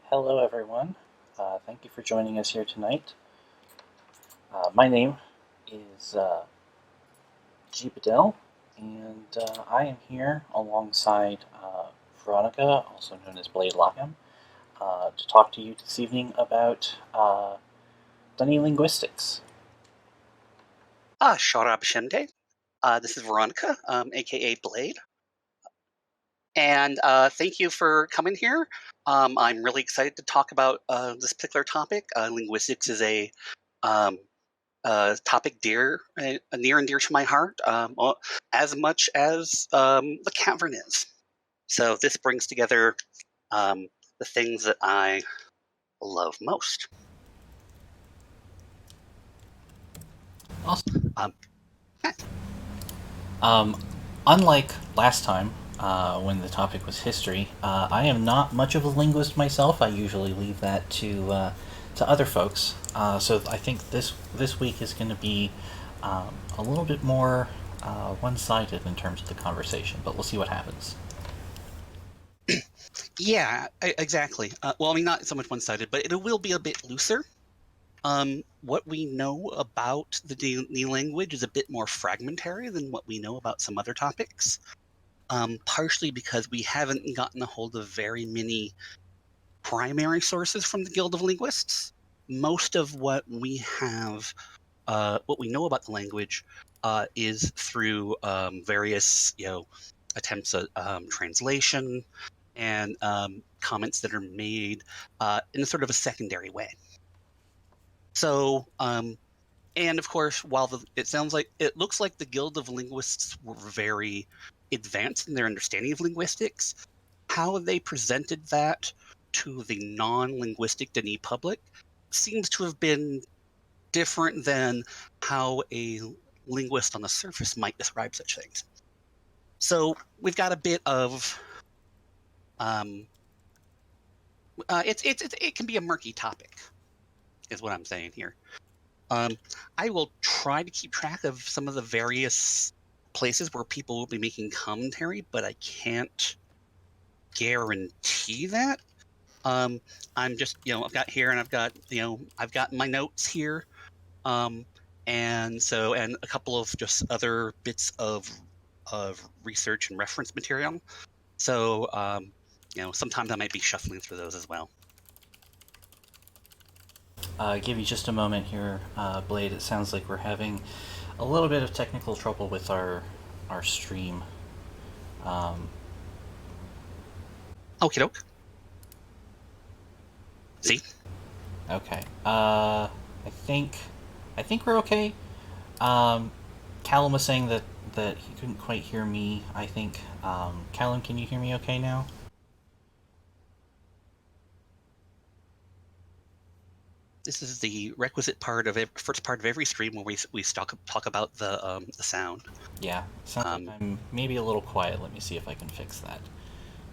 Hello, everyone. Thank you for joining us here tonight. My name is G.Buddell, and I am here alongside Veronica, also known as BladeLakem, to talk to you this evening about Dunny linguistics. Schwa Release. This is Veronica, aka Blade. And thank you for coming here. I'm really excited to talk about this particular topic. Linguistics is a topic near and dear to my heart, as much as the cavern is. So this brings together the things that I love most. Awesome. Unlike last time, when the topic was history, I am not much of a linguist myself. I usually leave that to other folks. So I think this week is going to be a little bit more one-sided in terms of the conversation, but we'll see what happens. Yeah, exactly. Well, I mean, not so much one-sided, but it will be a bit looser. What we know about the new language is a bit more fragmentary than what we know about some other topics. Partially because we haven't gotten a hold of very many primary sources from the Guild of Linguists. Most of what we have, what we know about the language, is through various, attempts at translation and comments that are made in a sort of a secondary way. So, and of course, while it looks like the Guild of Linguists were very advanced in their understanding of linguistics, how they presented that to the non-linguistic Dene public seems to have been different than how a linguist on the surface might describe such things. So we've got a bit of it can be a murky topic, is what I'm saying here. I will try to keep track of some of the various places where people will be making commentary, but I can't guarantee that. I'm just, I've got here and I've got my notes here. And a couple of just other bits of research and reference material. So, sometimes I might be shuffling through those as well. Give you just a moment here, Blade. It sounds like we're having a little bit of technical trouble with our stream. Okie doke. See? Okay. I think we're okay. Callum was saying that he couldn't quite hear me. I think. Callum, can you hear me okay now? This is the requisite part of first part of every stream where we talk about the sound. Yeah, sounds like I'm maybe a little quiet. Let me see if I can fix that.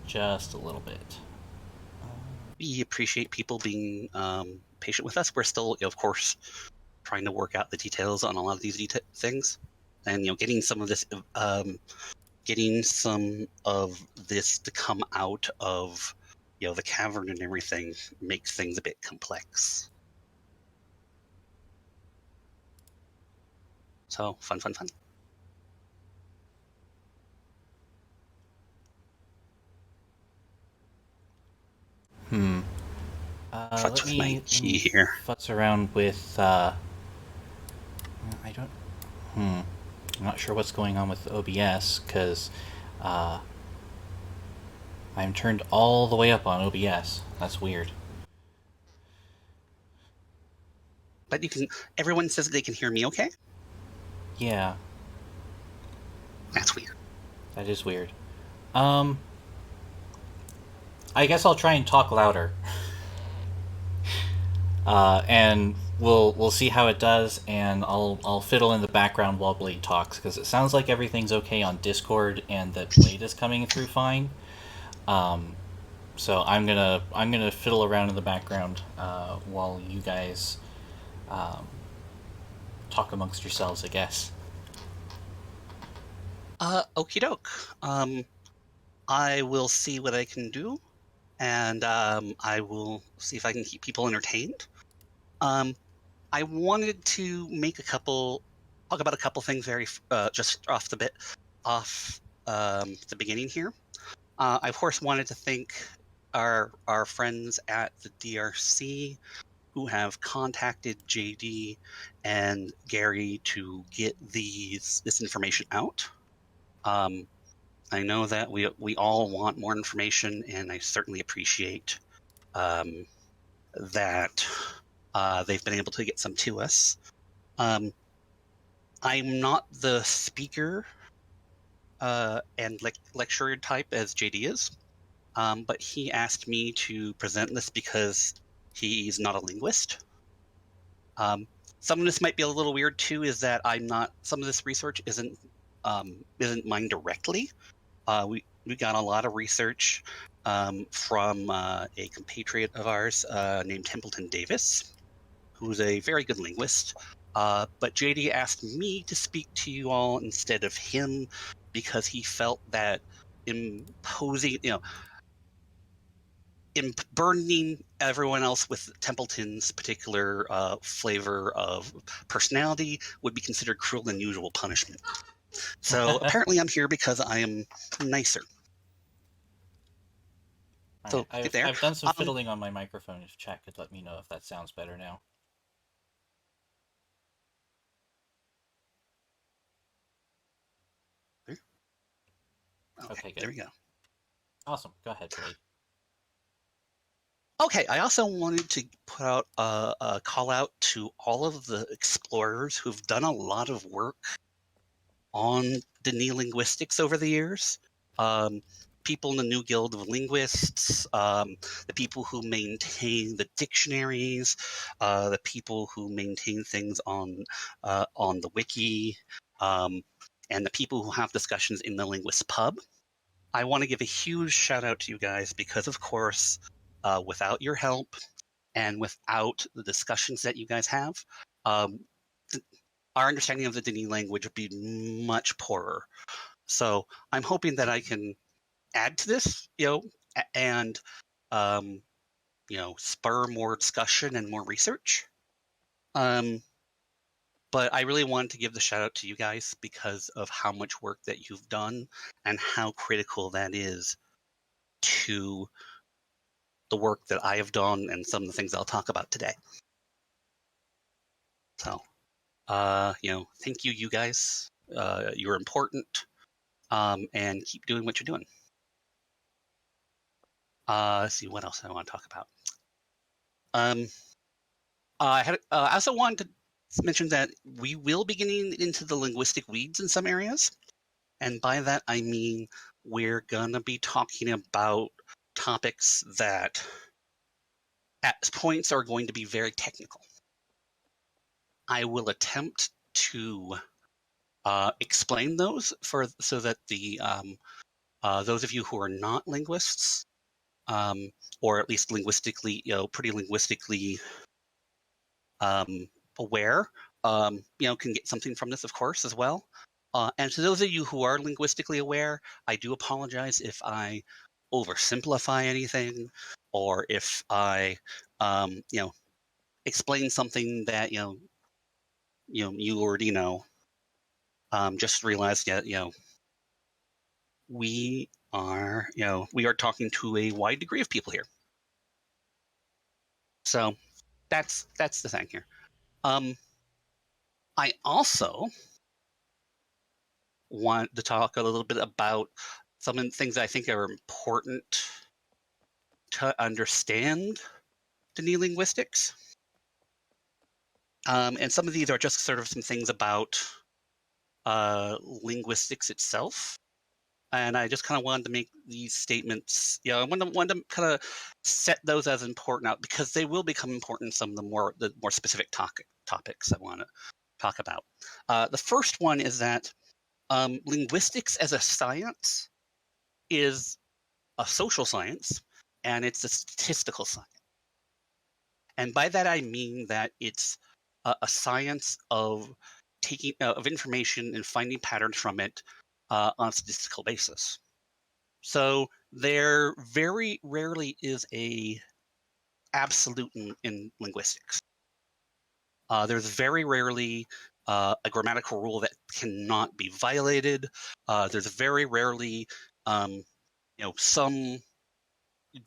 Just a little bit. We appreciate people being patient with us. We're still, of course, trying to work out the details on a lot of these things, and getting some of this, getting some of this to come out of the cavern and everything makes things a bit complex. So fun. Let me key here. futz around with. I don't. I'm not sure what's going on with OBS because I'm turned all the way up on OBS. That's weird. But everyone says they can hear me okay? Yeah. That's weird. That is weird. I guess I'll try and talk louder. And we'll see how it does, and I'll fiddle in the background while Blade talks, because it sounds like everything's okay on Discord and that Blade is coming through fine. So I'm gonna fiddle around in the background while you guys talk amongst yourselves, I guess. Okie doke. I will see what I can do. and I will see if I can keep people entertained. I wanted to talk about a couple things very just off the beginning here. I of course wanted to thank our friends at the DRC who have contacted JD and Gary to get this information out. I know that we all want more information, and I certainly appreciate um, that they've been able to get some to us. I'm not the speaker and lecturer type as JD is, but he asked me to present this because he's not a linguist. Some of this might be a little weird too. Is that I'm not. Some of this research isn't mine directly. We got a lot of research from a compatriot of ours named Templeton Davis, who's a very good linguist. But JD asked me to speak to you all instead of him because he felt that imposing, burdening everyone else with Templeton's particular flavor of personality would be considered cruel and unusual punishment. So apparently I'm here because I am nicer. All So right. there. I've done some fiddling on my microphone. If chat could let me know if that sounds better now. Okay, good. There we go. Awesome. Go ahead, Blade. Okay, I also wanted to put out a call out to all of the explorers who've done a lot of work on Dene linguistics over the years. People in the new Guild of Linguists, the people who maintain the dictionaries, the people who maintain things on the wiki, and the people who have discussions in the Linguist Pub. I want to give a huge shout out to you guys because, of course, without your help and without the discussions that you guys have, our understanding of the Dene language would be much poorer. So I'm hoping that I can add to this, and spur more discussion and more research. But I really wanted to give the shout out to you guys because of how much work that you've done and how critical that is to the work that I have done and some of the things I'll talk about today. So, thank you, you guys. You're important, and keep doing what you're doing. Let's see what else I want to talk about. I also wanted to mention that we will be getting into the linguistic weeds in some areas, and by that I mean we're gonna be talking about topics that at points are going to be very technical. I will attempt to explain those so that the those of you who are not linguists, or at least linguistically, pretty linguistically aware, can get something from this, of course, as well. And to those of you who are linguistically aware, I do apologize if I oversimplify anything, or if I, explain something that you already know. Just realize that we are talking to a wide degree of people here. So that's the thing here. I also want to talk a little bit about some of the things I think are important to understand Dene linguistics. And some of these are just sort of some things about linguistics itself. And I just kind of wanted to make these statements. I wanted to kind of set those as important out because they will become important in some of the more specific topics I want to talk about. The first one is that linguistics as a science is a social science, and it's a statistical science. And by that I mean that it's a science of taking of information and finding patterns from it on a statistical basis. So there very rarely is a absolute in linguistics. There's very rarely a grammatical rule that cannot be violated. There's very rarely, some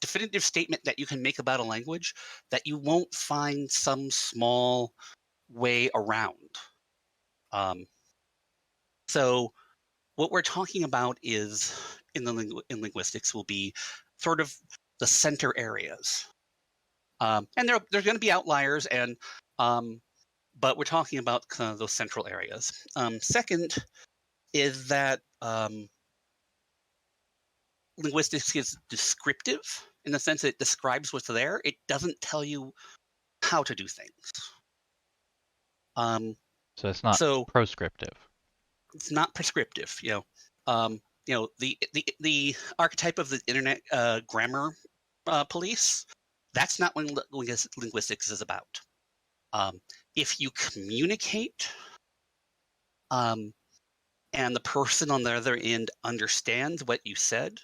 definitive statement that you can make about a language that you won't find some small way around. So what we're talking about is in linguistics will be sort of the center areas, and there's going to be outliers, and but we're talking about kind of those central areas. Second is that linguistics is descriptive in the sense that it describes what's there. It doesn't tell you how to do things. So it's not So proscriptive. it's not prescriptive. The archetype of the internet grammar police. That's not what linguistics is about. If you communicate, and the person on the other end understands what you said,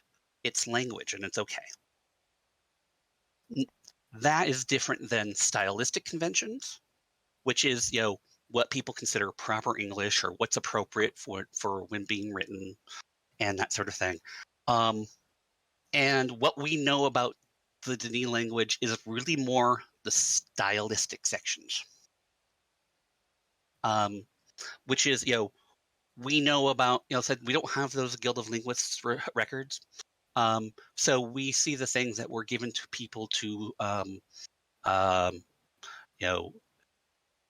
it's language and it's okay. That is different than stylistic conventions, which is what people consider proper English or what's appropriate for when being written and that sort of thing. And what we know about the Denis language is really more the stylistic sections, which is we know about said we don't have those Guild of Linguists records, so we see the things that were given to people to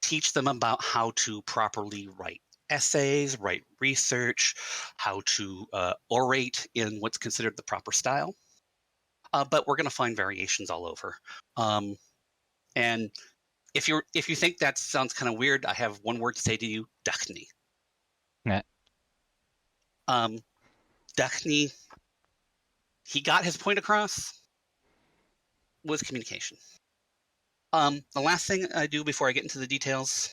teach them about how to properly write essays, write research, how to orate in what's considered the proper style. But we're going to find variations all over. And if you think that sounds kind of weird, I have one word to say to you: Duckney. Yeah. Duckney, he got his point across with communication. The last thing I do before I get into the details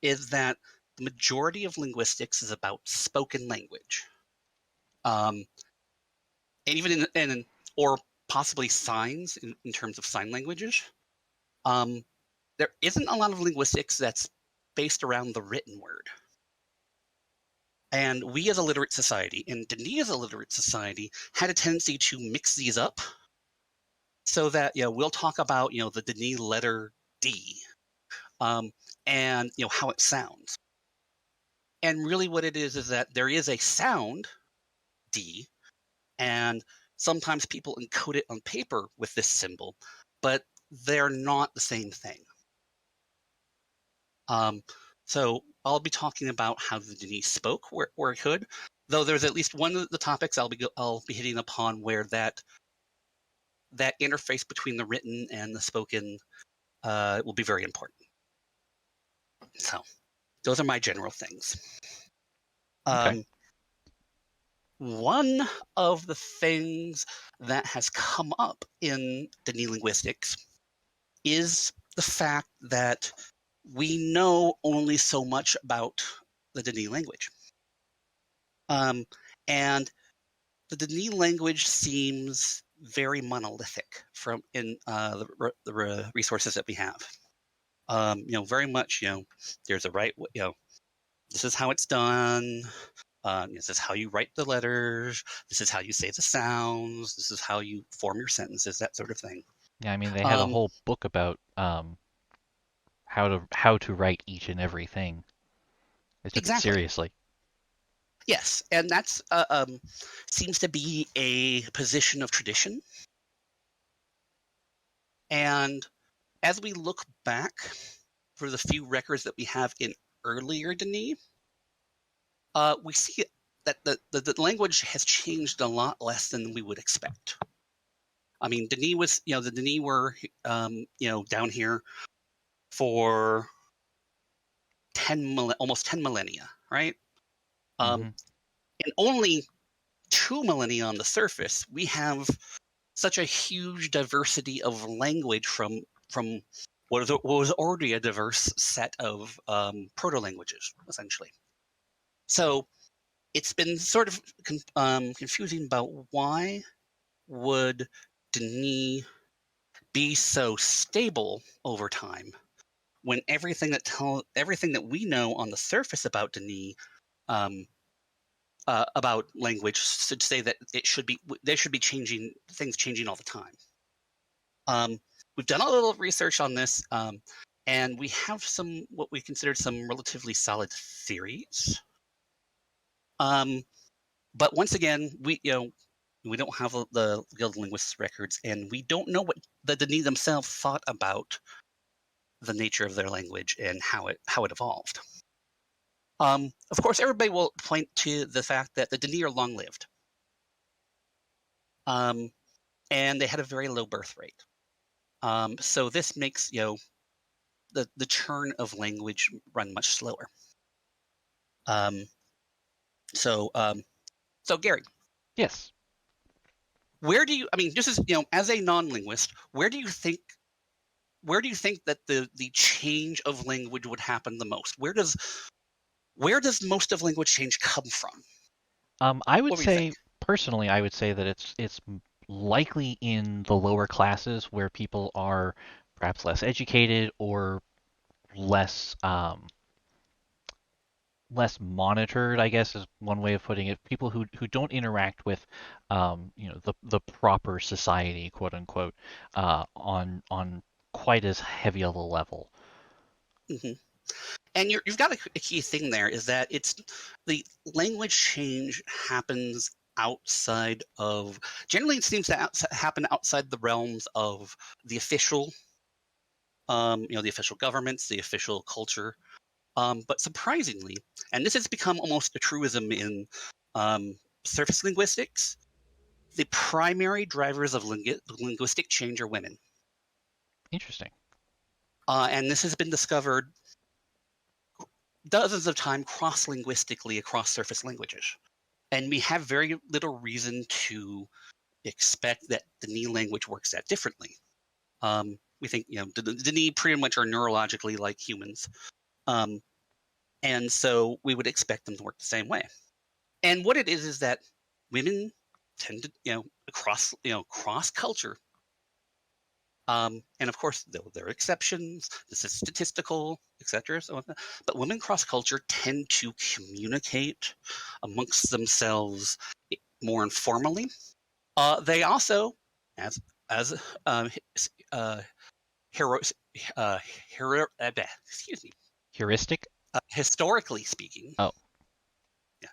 is that the majority of linguistics is about spoken language. And even or possibly signs in terms of sign languages. There isn't a lot of linguistics that's based around the written word. And we as a literate society, and Denis as a literate society, had a tendency to mix these up so that we'll talk about the Denis letter D, and how it sounds. And really what it is that there is a sound D, and sometimes people encode it on paper with this symbol, but they're not the same thing. So I'll be talking about how the Denis spoke where it could, though there's at least one of the topics I'll be hitting upon where that interface between the written and the spoken will be very important. So those are my general things. Okay. One of the things that has come up in Denis linguistics is the fact that we know only so much about the Denis language. And the Denis language seems very monolithic from in the resources that we have. Very much, there's a right, this is how it's done. This is how you write the letters. This is how you say the sounds. This is how you form your sentences, that sort of thing. Yeah, I mean they had a whole book about how to write each and everything. They took it Exactly. seriously. Yes, and that's seems to be a position of tradition. And as we look back for the few records that we have in earlier Denis, we see that the language has changed a lot less than we would expect. I mean, Denis was, the Denis were, down here for almost 10 millennia, right? And only 2 millennia on the surface, we have such a huge diversity of language from what was already a diverse set of proto-languages, essentially. So it's been sort of confusing about why would Denis be so stable over time when everything that we know on the surface about Denis about language should say that there should be things changing all the time. We've done a little research on this, and we have what we consider some relatively solid theories. But once again, we don't have the Guild of Linguists records, and we don't know what the Denis themselves thought about the nature of their language and how it evolved. Of course, everybody will point to the fact that the Denis are long-lived, and they had a very low birth rate. So this makes the churn of language run much slower. So Gary, Yes. where do you? I mean, just as a non-linguist, where do you think that the change of language would happen the most? Where does most of language change come from? I would What do you think? say personally, I would say that it's likely in the lower classes where people are perhaps less educated or less less monitored, I guess is one way of putting it. People who don't interact with the proper society, quote unquote, on quite as heavy of a level. Hmm. And you've got a key thing there is that it's the language change happens outside of. Generally, it seems to happen outside the realms of the official, the official governments, the official culture. But surprisingly, and this has become almost a truism in surface linguistics, the primary drivers of linguistic change are women. Interesting. And this has been discovered dozens of times cross-linguistically across surface languages. And we have very little reason to expect that the Denis language works that differently. We think, the Denis pretty much are neurologically like humans. And so we would expect them to work the same way. And what it is that women tend to, cross culture. And of course, there are exceptions. This is statistical, etc. So, but women cross culture tend to communicate amongst themselves more informally. They also, as hero, excuse me, Heuristic? historically speaking. Oh, Yeah,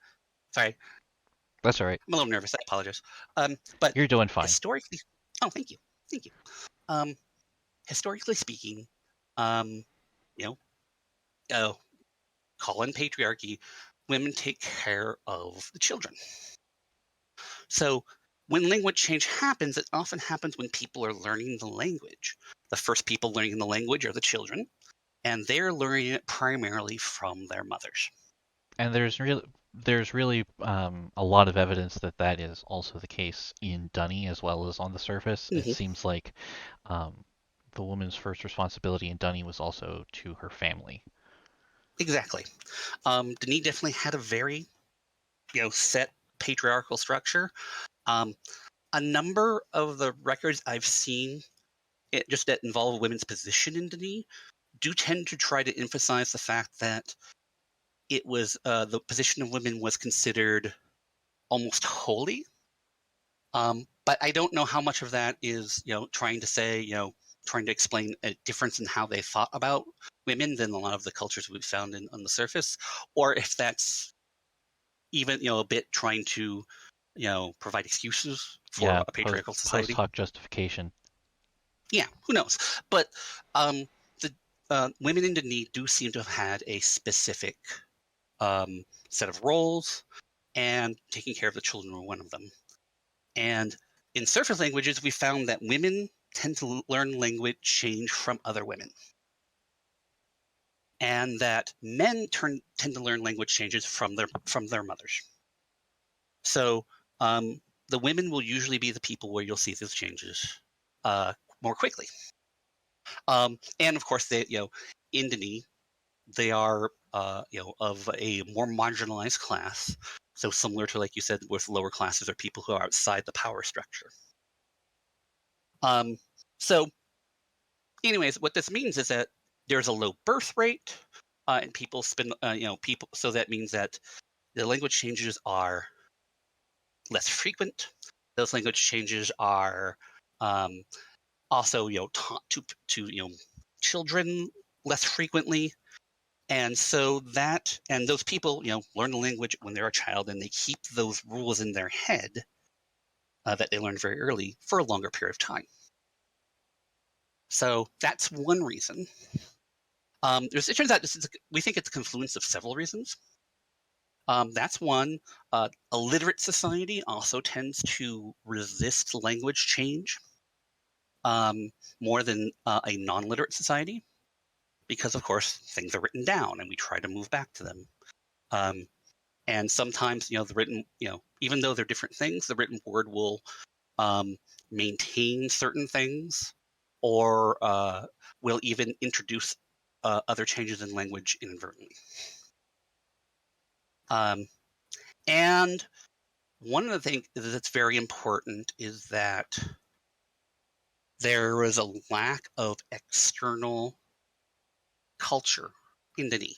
sorry, that's all right. I'm a little nervous. I apologize. But You're doing fine. historically, oh, thank you, thank you. Historically speaking, you know, call in patriarchy, women take care of the children. So when language change happens, it often happens when people are learning the language. The first people learning the language are the children, and they're learning it primarily from their mothers. And there's really a lot of evidence that that is also the case in Dunny as well as on the surface. It Mm-hmm. seems like um, the woman's first responsibility in Dunny was also to her family. Exactly. Denis definitely had a very, set patriarchal structure. A number of the records I've seen, just that involve women's position in Denis, do tend to try to emphasize the fact that it was the position of women was considered almost holy. But I don't know how much of that is, trying to say, trying to explain a difference in how they thought about women than a lot of the cultures we've found on the surface, or if that's even, a bit trying to, provide excuses Yeah, for a patriarchal post society. hoc justification. Yeah, who knows? But the women in Denis do seem to have had a specific set of roles, and taking care of the children were one of them. And in surface languages, we found that women tend to learn language change from other women, and that men tend to learn language changes from their mothers. So the women will usually be the people where you'll see those changes more quickly. And of course, in Denis, they are of a more marginalized class. So similar to, like you said, with lower classes or people who are outside the power structure. So anyways, what this means is that there's a low birth rate, and people spend, people. So that means that the language changes are less frequent. Those language changes are also, taught to children less frequently, and so that and those people, learn the language when they're a child, and they keep those rules in their head that they learned very early for a longer period of time. So that's one reason. It turns out we think it's a confluence of several reasons. That's one. A literate society also tends to resist language change more than a non-literate society, because, of course, things are written down and we try to move back to them. And sometimes, the written, even though they're different things, the written word will maintain certain things, or will even introduce other changes in language inadvertently. And one of the things that's very important is that there is a lack of external culture in the knee.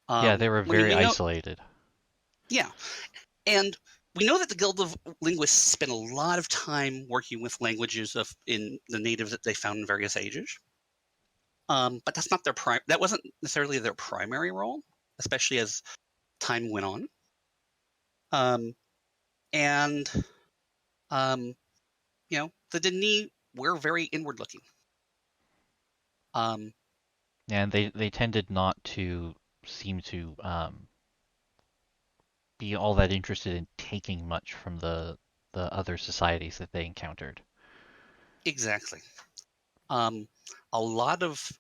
Yeah, they were We very know, isolated. yeah, and we know that the Guild of Linguists spent a lot of time working with languages in the natives that they found in various ages. But that's not that wasn't necessarily their primary role, especially as time went on. And the Denis were very inward looking. And they tended not to seem to be all that interested in taking much from the other societies that they encountered. Exactly. A lot of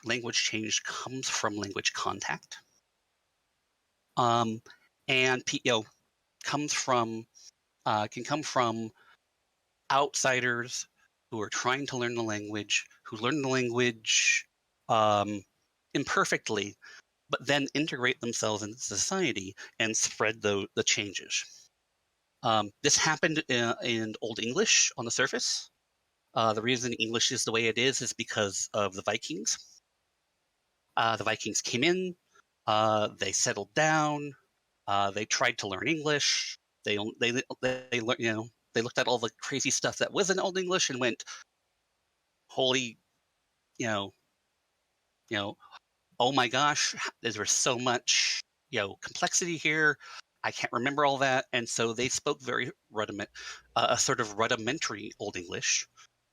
language change comes from language contact, and comes from can come from outsiders who are trying to learn the language, who learn the language um, imperfectly, but then integrate themselves into society and spread the changes. This happened in Old English on the surface. The reason English is the way it is because of the Vikings. The Vikings came in, they settled down, they tried to learn English. They they looked at all the crazy stuff that was in Old English and went, holy, you know, oh my gosh, there's so much, complexity here. I can't remember all that, and so they spoke very a sort of rudimentary Old English,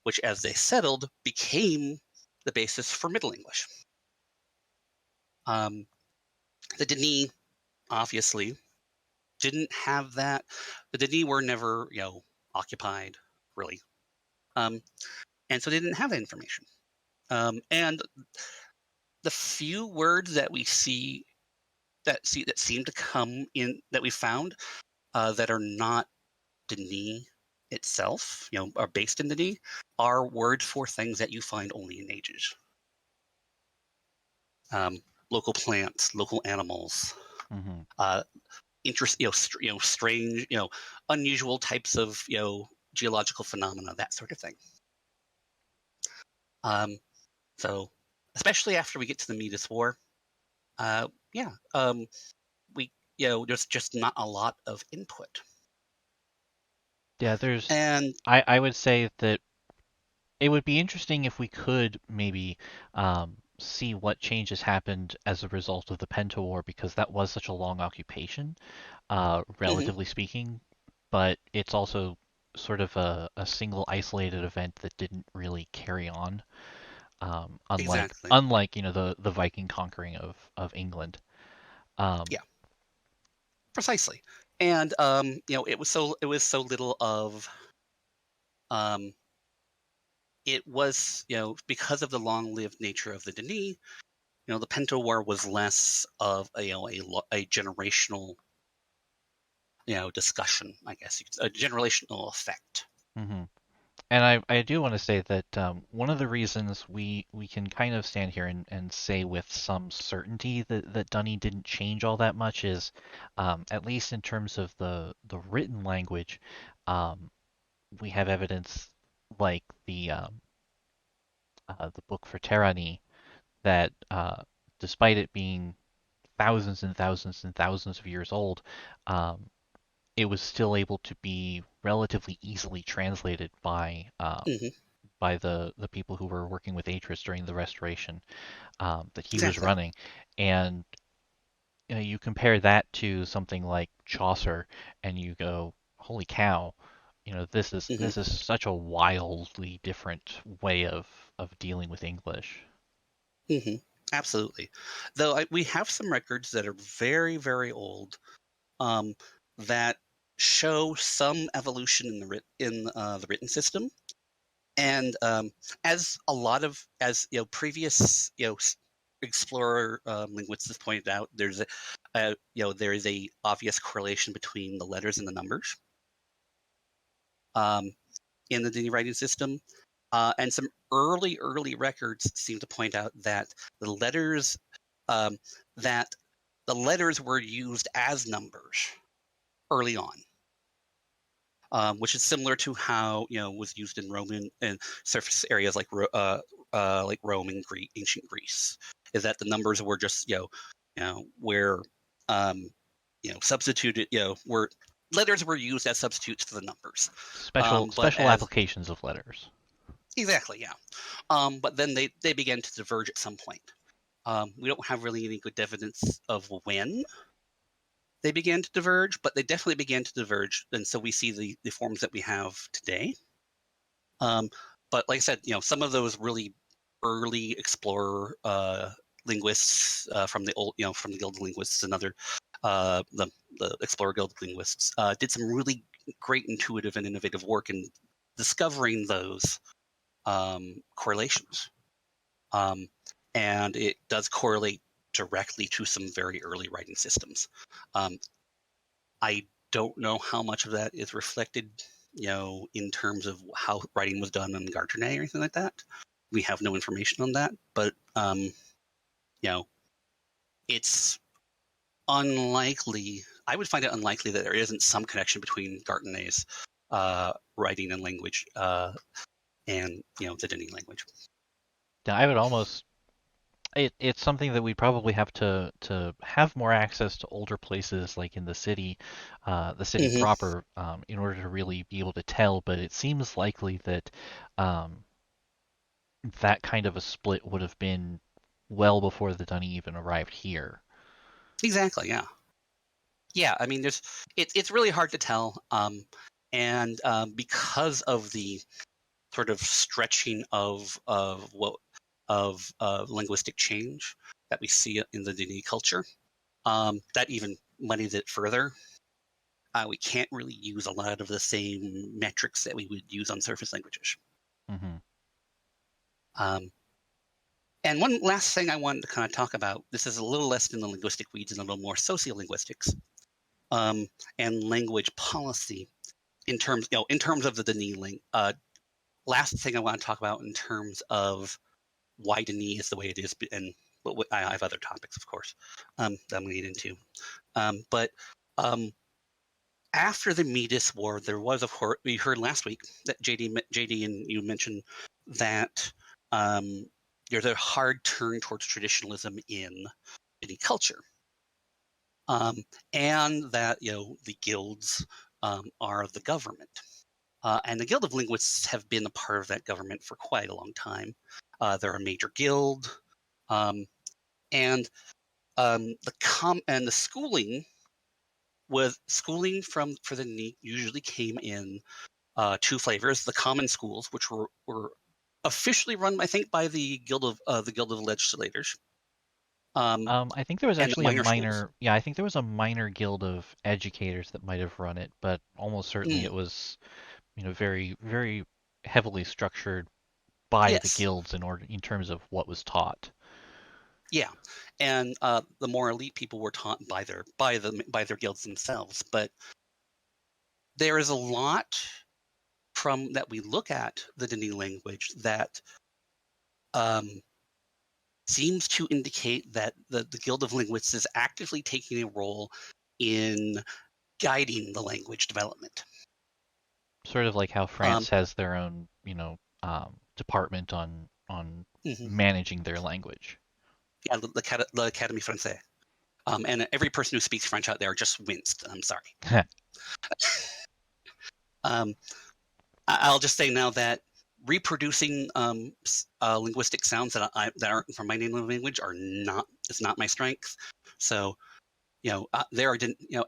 which, as they settled, became the basis for Middle English. The Denis obviously didn't have that. The Denis were never, occupied, really, and so they didn't have that information. And the few words that we see that seem to come in that we found that are not Denis itself, are based in Denis, are words for things that you find only in ages. Local plants, local animals, Mm-hmm. strange, unusual types of, geological phenomena, that sort of thing. So, especially after we get to the Metis War, we, there's just not a lot of input. Yeah, And I would say that it would be interesting if we could maybe see what changes happened as a result of the Penta War, because that was such a long occupation, mhm, relatively speaking, but it's also sort of a single isolated event that didn't really carry on, exactly, unlike the Viking conquering of England. Um, yeah, precisely. And it was so little of um, it was, because of the long-lived nature of the Denis, the Penta War was less of a generational, discussion, I guess, a generational effect. mhm. And I do want to say that one of the reasons we can kind of stand here and say with some certainty that Dunny didn't change all that much is, at least in terms of the written language, um, we have evidence like the book for Terani that despite it being thousands and thousands and thousands of years old, um, it was still able to be relatively easily translated Hmm. by the people who were working with Atris during the restoration that he was Exactly. running, and you compare that to something like Chaucer, and you go, "Holy cow!" Hmm. This is such a wildly different way of dealing with English. Hmm. Absolutely. Though we have some records that are very, very old, um, that show some evolution in the written system. And as a lot of as previous explorer linguists have pointed out, there is a obvious correlation between the letters and the numbers um, in the Dini writing system. And some early records seem to point out the letters um, that the letters were used as numbers early on, which is similar to how was used in Roman and surface areas like Rome and ancient Greece. Is that the numbers were just where um, substituted were letters were used as substitutes for the numbers. But Special as applications of letters. exactly, yeah. But then they began to diverge at some point. We don't have really any good evidence of when they began to diverge, but they definitely began to diverge, and so we see the forms that we have today. Um, but like I said, some of those really early explorer linguists from the old, from the Guild of Linguists and other the Explorer Guild of Linguists did some really great intuitive and innovative work in discovering those correlations. Um, and it does correlate directly to some very early writing systems. Um, I don't know how much of that is reflected, in terms of how writing was done on Gardner or anything like that. We have no information on that, but you know, it's unlikely. I would find it unlikely that there isn't some connection between Gartonet's writing and language and the Dini language. Now, I would almost it's something that we probably have to have more access to older places like in the city Hmm. proper, in order to really be able to tell. But it seems likely that um, that kind of a split would have been well before the Dunny even arrived here. Exactly. Yeah. Yeah. I mean, it's really hard to tell, and because of the sort of stretching of linguistic change that we see in the Dini culture, that even muddies it further. We can't really use a lot of the same metrics that we would use on surface languages. Hmm. Um, and one last thing I wanted to kind of talk about. This is a little less in the linguistic weeds and a little more sociolinguistics and language policy in terms of the Dini ling. Last thing I want to talk about in terms of why Denis is the way it is, and I have other topics, of course, that I'm going to get into. But after the Metis War, there was, of course, we heard last week that JD and you mentioned that um, there's a hard turn towards traditionalism in any culture, um, and that the guilds are the government. And the Guild of Linguists have been a part of that government for quite a long time. They're a major guild, um, and the schooling from for the NEET usually came in two flavors: the common schools, which were officially run, I think, by the Guild of Legislators, um, I think there was and the actually minor schools. I think there was a minor guild of educators that might have run it, but almost certainly Mm, it was, very, very heavily structured by the yes, guilds in terms of what was taught. yeah, and the more elite people were taught by their guilds themselves. But there is a lot from that we look at the Denis language that seems to indicate that the Guild of Linguists is actively taking a role in guiding the language development. Sort of like how Um, France has their own, department on mhm. managing their language. Yeah, the Académie Française. And every person who speaks French out there just winced. I'm sorry. Um, I'll just say now that reproducing linguistic sounds that aren't from my native language is not my strength. So there are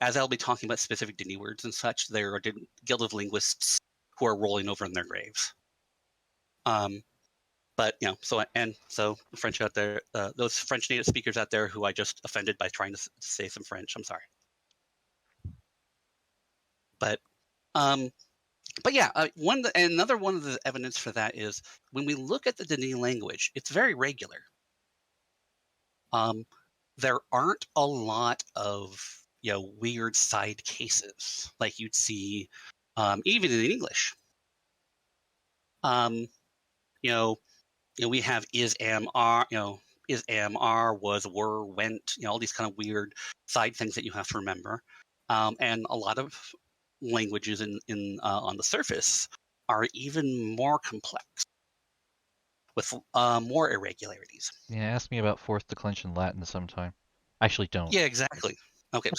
as I'll be talking about specific Denis words and such, there are Guild of Linguists who are rolling over in their graves. But so French out there, those French native speakers out there who I just offended by trying to say some French, I'm sorry. But yeah, another one of the evidence for that is when we look at the Denis language, it's very regular. There aren't a lot of weird side cases like you'd see even in English. We have is, am, are, is, am, are, was, were, went, all these kind of weird side things that you have to remember. And a lot of languages in on the surface are even more complex with more irregularities. Yeah, ask me about fourth declension Latin sometime. Actually, don't. Yeah, exactly. Okay.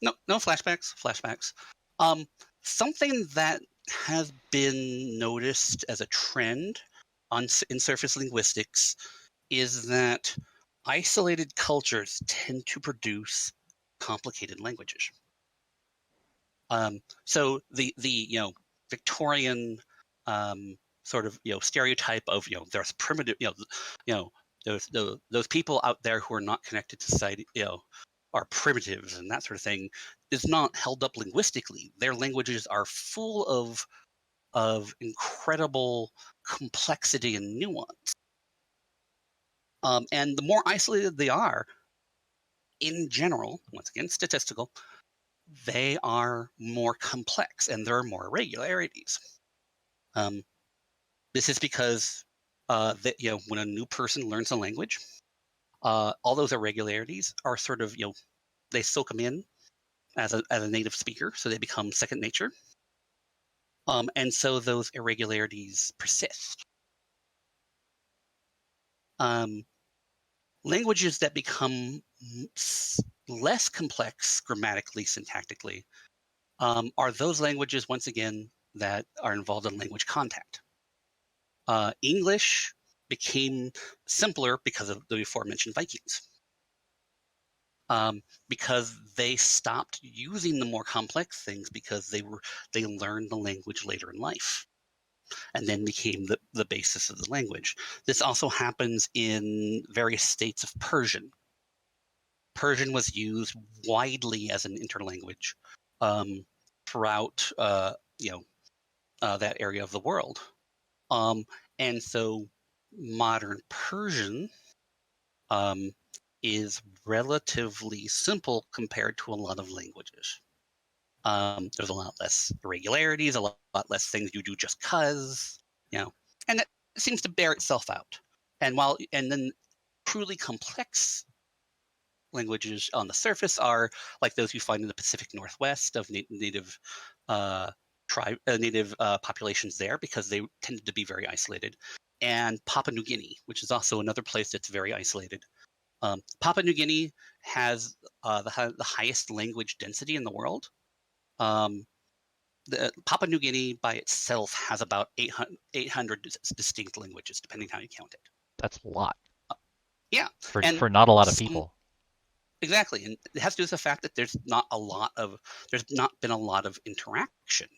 No flashbacks. Flashbacks. Something that has been noticed as a trend in surface linguistics is that isolated cultures tend to produce complicated languages. So the Victorian sort of stereotype of there's primitive those people out there who are not connected to society are primitives and that sort of thing is not held up linguistically. Their languages are full of incredible complexity and nuance. And the more isolated they are, in general, once again statistical, they are more complex and there are more irregularities. This is because when a new person learns a language, all those irregularities are sort of they soak them in as a native speaker, so they become second nature. And so those irregularities persist. Languages that become less complex grammatically, syntactically, are those languages, once again, that are involved in language contact. English became simpler because of the aforementioned Vikings. Because they stopped using the more complex things because they learned the language later in life and then became the basis of the language. This also happens in various states of Persian. Persian was used widely as an interlanguage throughout that area of the world. And so modern Persian is relatively simple compared to a lot of languages. There's a lot less irregularities, a lot less things you do just cause, and that seems to bear itself out. And then truly complex languages on the surface are like those you find in the Pacific Northwest of native populations there because they tended to be very isolated, and Papua New Guinea, which is also another place that's very isolated. Papua New Guinea has the highest language density in the world. Papua New Guinea by itself has about 800 distinct languages, depending how you count it. That's a lot Yeah, and for not a lot of people. Exactly, and it has to do with the fact that there's not been a lot of interaction.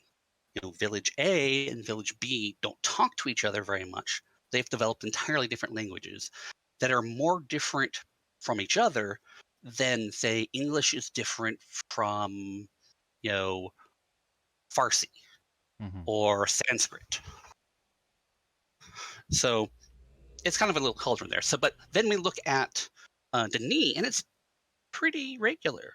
Village A and Village B don't talk to each other very much. They've developed entirely different languages that are more different from each other than, say, English is different from, Farsi or Sanskrit. So it's kind of a little cauldron there. But then we look at Denis, and it's pretty regular.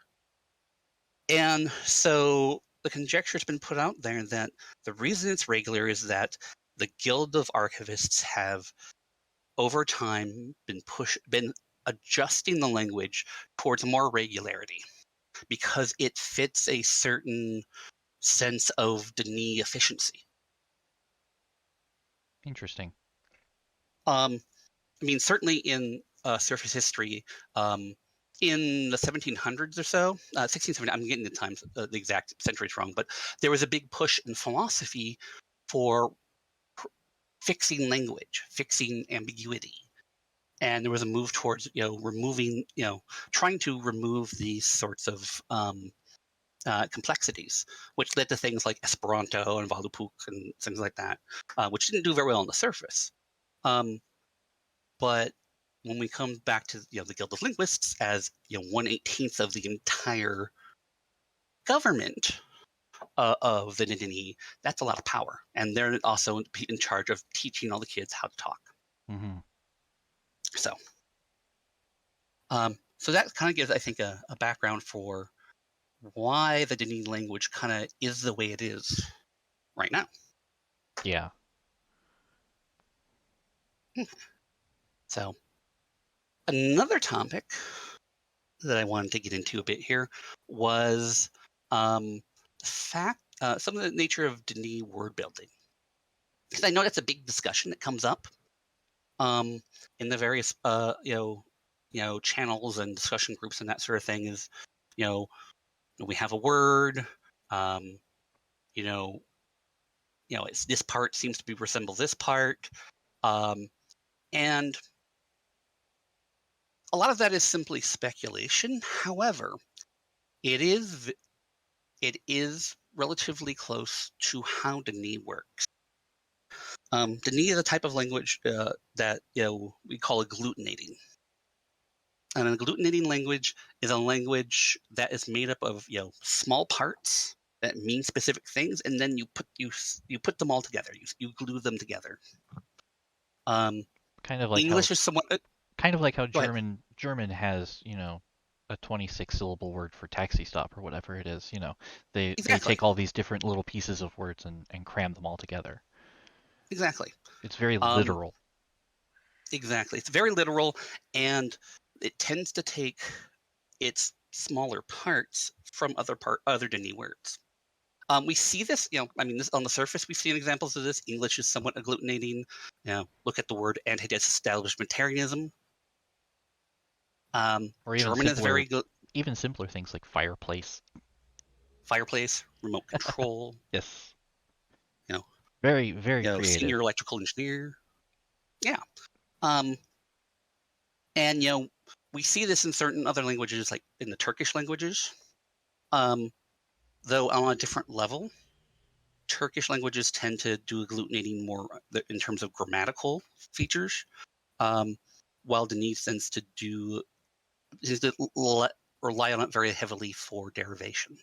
And so the conjecture has been put out there that the reason it's regular is that the Guild of Archivists have, over time, been adjusting the language towards more regularity because it fits a certain sense of Denis efficiency. Interesting. I mean, certainly in surface history, in the 1700s or so, 1670, I'm getting the times, the exact centuries wrong, but there was a big push in philosophy for fixing language, fixing ambiguity. And there was a move towards, removing, trying to remove these sorts of complexities, which led to things like Esperanto and Valupuk and things like that, which didn't do very well on the surface. But when we come back to the Guild of Linguists as 1/18 of the entire government of the Nidini, that's a lot of power, and they're also in charge of teaching all the kids how to talk. Mm-hmm. So that kind of gives, I think, a background for why the Denis language kind of is the way it is right now. Yeah. So another topic that I wanted to get into a bit here was the fact, some of the nature of Denis word building. Because I know that's a big discussion that comes up in the various channels and discussion groups and that sort of thing. Is we have a word, it's this part seems to resemble this part, and a lot of that is simply speculation. However, it is relatively close to how Denis works. Denis is a type of language that we call agglutinating. And an agglutinating language is a language that is made up of small parts that mean specific things, and then you put them all together. You glue them together. Kind of like English how is somewhat. Go ahead. German has, a 26 syllable word for taxi stop or whatever it is. They Exactly. take all these different little pieces of words and cram them all together. Exactly. It's very Um, literal. exactly. It's very literal, and it tends to take its smaller parts from other Denis words. We see this, this on the surface, we've seen examples of this. English is somewhat agglutinating. Look at the word anti-disestablishmentarianism. Or German is very good. even simpler things like fireplace. Fireplace, remote control. Yes. You know, Very, very creative. senior electrical engineer. Yeah. Um, and we see this in certain other languages, like in the Turkish languages. Though on a different level. Turkish languages tend to do agglutinating more in terms of grammatical features, while Denis tends to rely on it very heavily for derivation.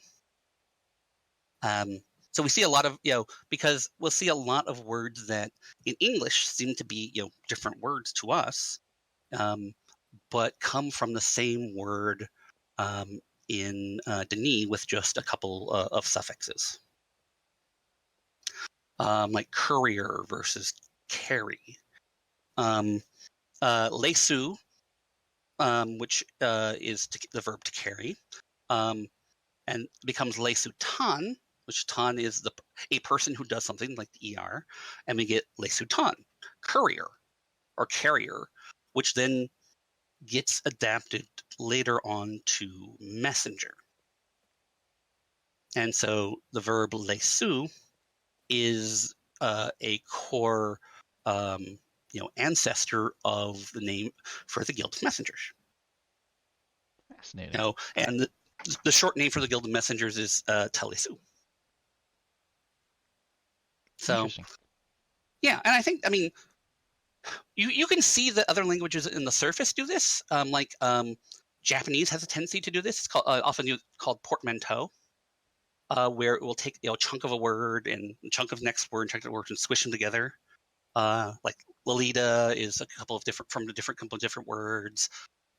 So we see a lot of, because we'll see a lot of words that in English seem to be, different words to us, but come from the same word in Denis with just a couple of suffixes. Like courier versus carry. Lesu, which is the verb to carry, and becomes lesutan, which tan is a person who does something like the er, and we get lesutan, courier or carrier, which then gets adapted later on to messenger. And so the verb lesu is a core ancestor of the name for the Guild of Messengers. Fascinating. And the short name for the Guild of Messengers is Telesu. So, Interesting. yeah, and I think, you can see that other languages in the surface do this. Japanese has a tendency to do this. It's often called portmanteau, where it will take a chunk of a word and a chunk of next word and chunk of words and squish them together. Like Lolita is a couple of different words,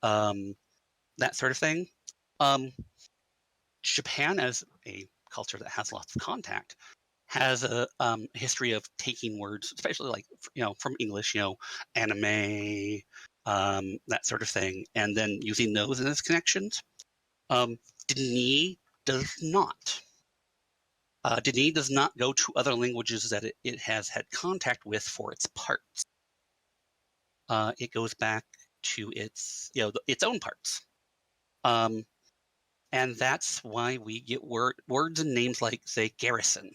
that sort of thing. Japan, as a culture that has lots of contact has a history of taking words, especially like from English, anime, that sort of thing, and then using those as connections. Dini does not. Dini does not go to other languages that it has had contact with for its parts. It goes back to its own parts. And that's why we get words and names like, say, garrison,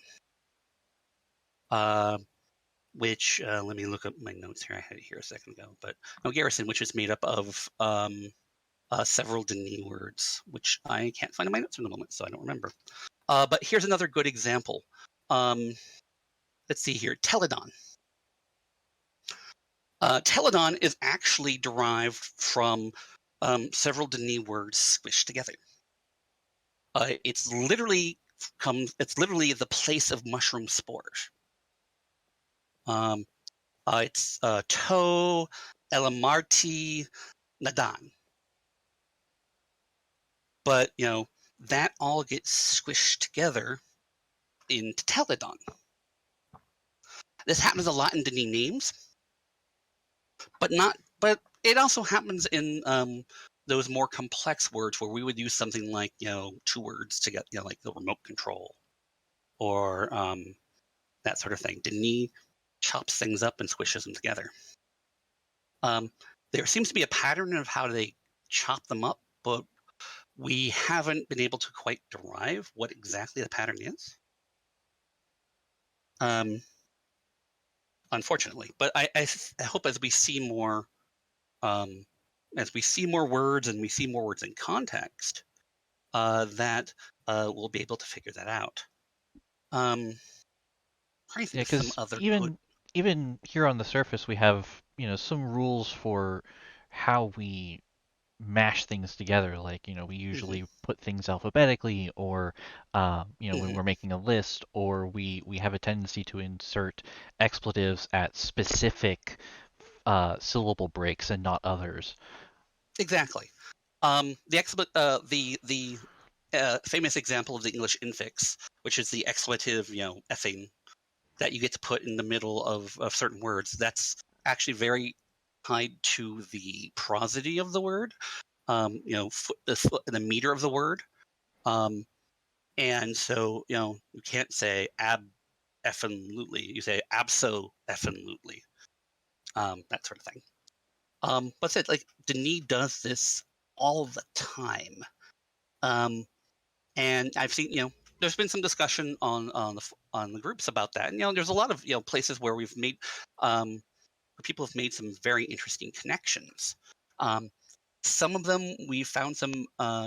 which, let me look up my notes here. I had it here a second ago. But no, garrison, which is made up of several Dini words, which I can't find in my notes in the moment, so I don't remember. But here's another good example. Let's see here, Teledon. Teledon is actually derived from several Dini words squished together. It's literally the place of mushroom spores. It's To, Elamarti, Nadan. But that all gets squished together into Teledon. This happens a lot in Dini names, but it also happens in those more complex words where we would use something like two words to get like the remote control or that sort of thing. Dini chops things up and squishes them together. There seems to be a pattern of how they chop them up, but we haven't been able to quite derive what exactly the pattern is. Unfortunately, but I hope as we see more words and we see more words in context, that we'll be able to figure that out. Trying to think of some because other even here on the surface, we have some rules for how we mash things together. Like we usually put things alphabetically, or when we're making a list, or we have a tendency to insert expletives at specific syllable breaks and not others. Exactly. The famous example of the English infix, which is the expletive, effing, that you get to put in the middle of certain words. That's actually very tied to the prosody of the word, the meter of the word. And so, you can't say ab-effin-lutely. You say abso-effin-lutely, that sort of thing. But said, like, Denis does this all the time. And I've seen, there's been some discussion on the groups about that. And, there's a lot of, places where we've made, where people have made some very interesting connections. Some of them, we found some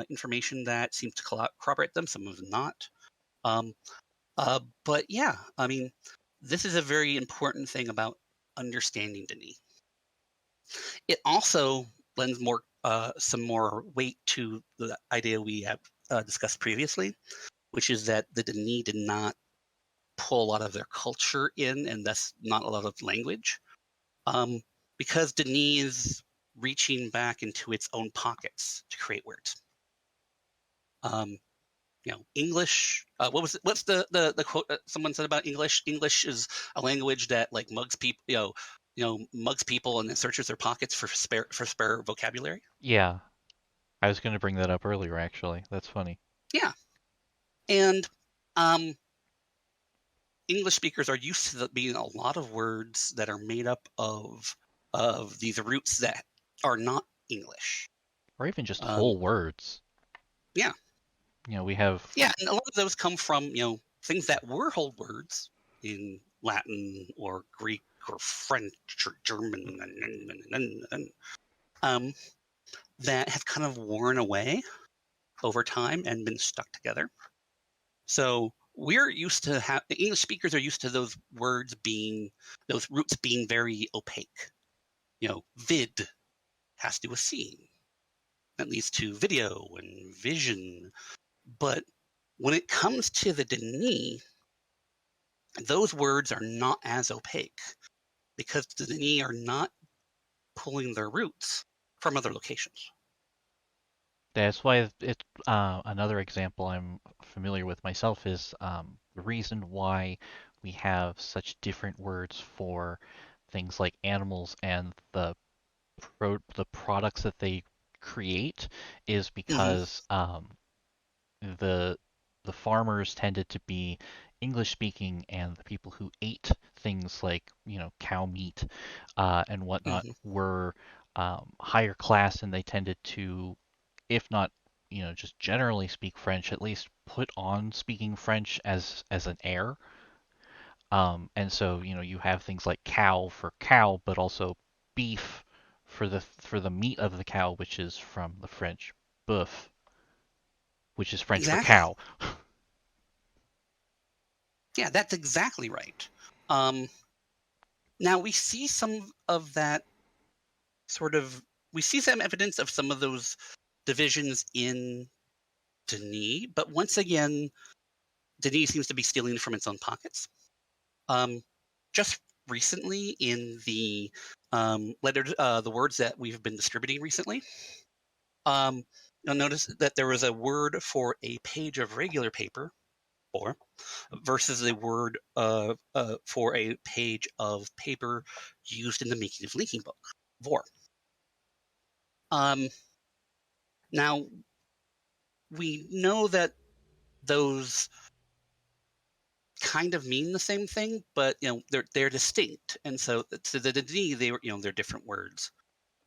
information that seems to corroborate them, some of them not. But yeah, I mean, this is a very important thing about understanding Denis. It also lends some more weight to the idea we have discussed previously, which is that the Denis did not pull a lot of their culture in, and thus not a lot of language, because Denis is reaching back into its own pockets to create words. English. What's the quote that someone said about English? English is a language that like mugs people. Mugs people and then searches their pockets for spare vocabulary. Yeah, I was going to bring that up earlier, actually. That's funny. Yeah, and English speakers are used to being a lot of words that are made up of these roots that are not English, Or even just whole words. Yeah. We have. Yeah, and a lot of those come from things that were whole words in Latin or Greek or French or German that have kind of worn away over time and been stuck together. So we're used to the English speakers are used to those roots being very opaque. Vid has to do with seeing. That leads to video and vision. But when it comes to the Denis, those words are not as opaque because the Denis are not pulling their roots from other locations. That's why it. Another example I'm familiar with myself is the reason why we have such different words for things like animals and the products that they create is Hmm. because the the farmers tended to be English speaking, and the people who ate things like cow meat and whatnot Hmm. were higher class, and they tended to, if not just generally speak French, at least put on speaking French as an air. And so you have things like cow for cow, but also beef for the meat of the cow, which is from the French boeuf, which is French for Exactly. cow. Yeah, that's exactly right. Um, Now we see some of that sort of we see some evidence of some of those divisions in Denis, but once again, Denis seems to be stealing from its own pockets. Um, just recently, in the the words that we've been distributing recently, um, you'll notice that there was a word for a page of regular paper, or versus a word for a page of paper used in the making of linking book, vor. Um, Now we know that those kind of mean the same thing, but they're distinct, and so to the D they were they're different words,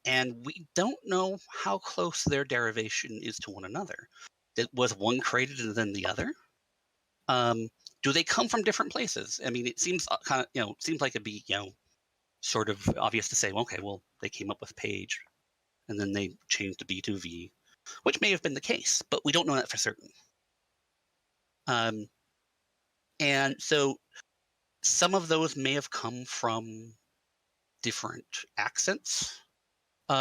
and we don't know how close their derivation is to one another. Was one created and then the other? Um, do they come from different places? I mean, it seems kind of seems like it'd be sort of obvious to say, well, okay, well they came up with page and then they changed the B to V, which may have been the case, but we don't know that for certain. Um, and so some of those may have come from different accents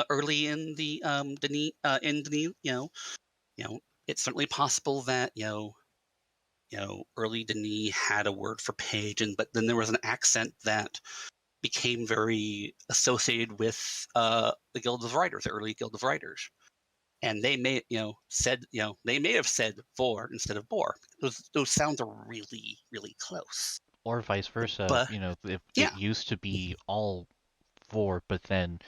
early in the Denis. You know, it's certainly possible that early Denis had a word for page, and but then there was an accent that became very associated with the Guild of Writers, the early Guild of Writers, and they may said they may have said vor instead of bore. Those sounds are really really close, Or vice versa. but It yeah, used to be all four, but then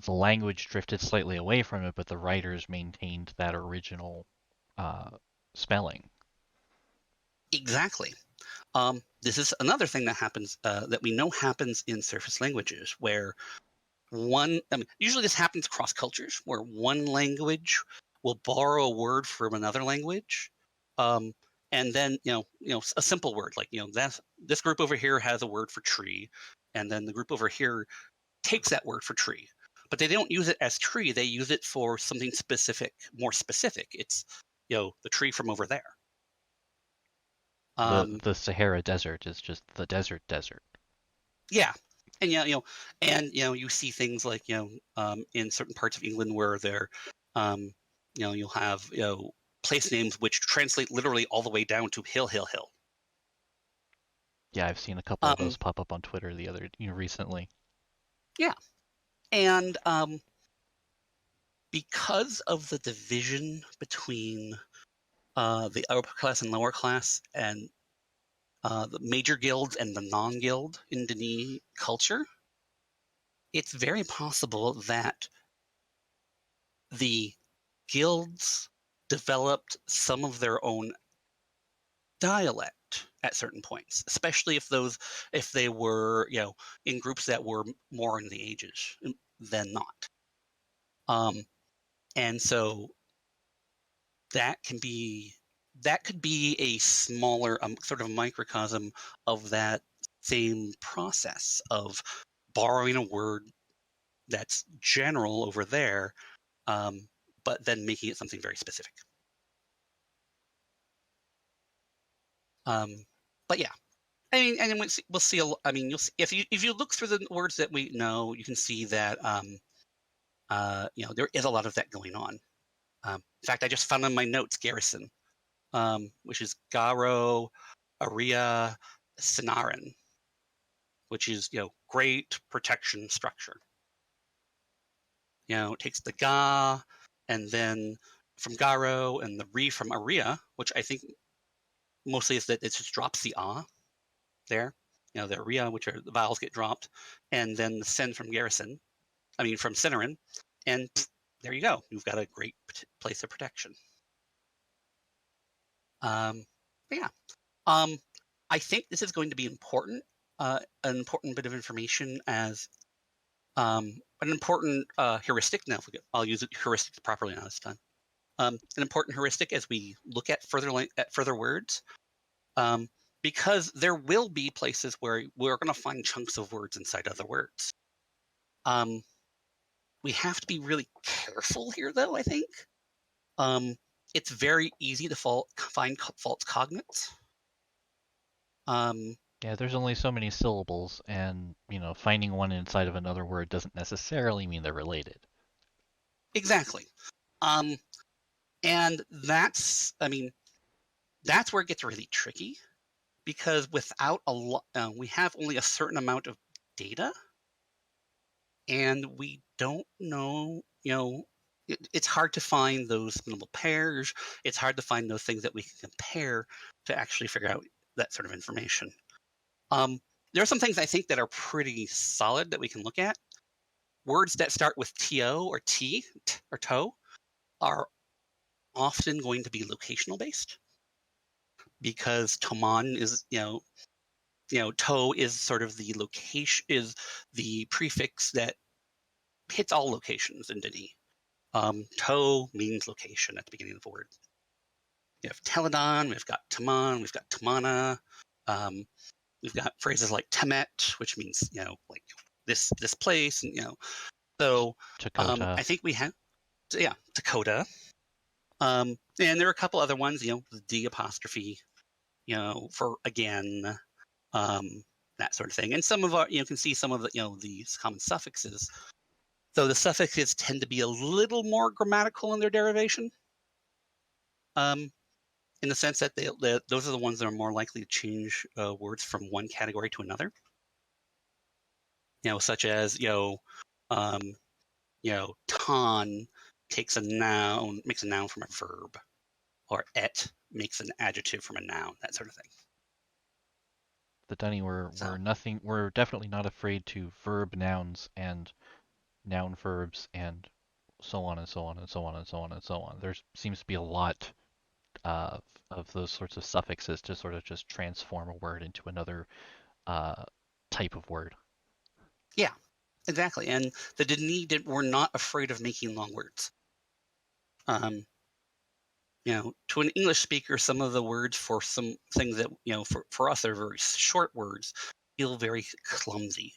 the language drifted slightly away from it, but the writers maintained that original uh, spelling. exactly. This is another thing that happens that we know happens in surface languages, where usually this happens across cultures, where one language will borrow a word from another language, um, and then a simple word like that this group over here has a word for tree, and then the group over here takes that word for tree, but they don't use it as tree. They use it for something specific, more specific. It's the tree from over there. The Um, the Sahara Desert is just the desert. Yeah, and you see things like in certain parts of England where they're you'll have place names which translate literally all the way down to hill. Yeah, I've seen a couple of Um, those pop up on Twitter the other recently. yeah, and because of the division between the upper class and lower class, and the major guilds and the non-guild in Denis culture, it's very possible that the guilds developed some of their own dialect at certain points, especially if they were in groups that were more in the ages than not. Um, and so that can be that could be a smaller sort of microcosm of that same process of borrowing a word that's general over there, um, but then making it something very specific. Um, but yeah, I mean, and then we'll see. I mean, you'll see, if you look through the words that we know, you can see that there is a lot of that going on. In fact, I just found on my notes garrison, which is Garo, Aria, Sinaran, which is great protection structure. It takes the Ga. and then from Garo, and the Re from Aria, which I think mostly is that it just drops the ah there. The Aria, which are the vowels get dropped, and then the Sen from from Cinnamon, and there you go. You've got a great place of protection. Yeah. I think this is going to be important, an important bit of information as an important heuristic. Now, I'll use it heuristic properly now this time. An important heuristic as we look at further words, because there will be places where we're going to find chunks of words inside other words. We have to be really careful here, though, I think. It's very easy to find false cognates. Yeah, there's only so many syllables, and finding one inside of another word doesn't necessarily mean they're related. Exactly. And that's where it gets really tricky, because without a lot, we have only a certain amount of data, and we don't know, it's hard to find those minimal pairs. It's hard to find those things that we can compare to actually figure out that sort of information. There are some things I think that are pretty solid that we can look at. Words that start with to or t or toe are often going to be locational based, because Toman is, toe is sort of the location, is the prefix that hits all locations in Dini. Toe means location at the beginning of the word. We have Teledon, we've got Taman, we've got Tamana, we've got phrases like Temet, which means, like this place, and so Chakota. I think we have, Dakota. And there are a couple other ones, the D apostrophe, for again, that sort of thing. And some of our, you can see some of the, these common suffixes. So the suffixes tend to be a little more grammatical in their derivation, in the sense that those are the ones that are more likely to change words from one category to another. Such as, ton makes a noun from a verb, or et makes an adjective from a noun, that sort of thing. The Dunny we're definitely not afraid to verb nouns and noun verbs and so on and so on and so on and so on and so on. There seems to be a lot of those sorts of suffixes to sort of just transform a word into another type of word. Yeah, exactly. And the Dini were not afraid of making long words. To an English speaker, some of the words for some things that, for us are very short words, feel very clumsy,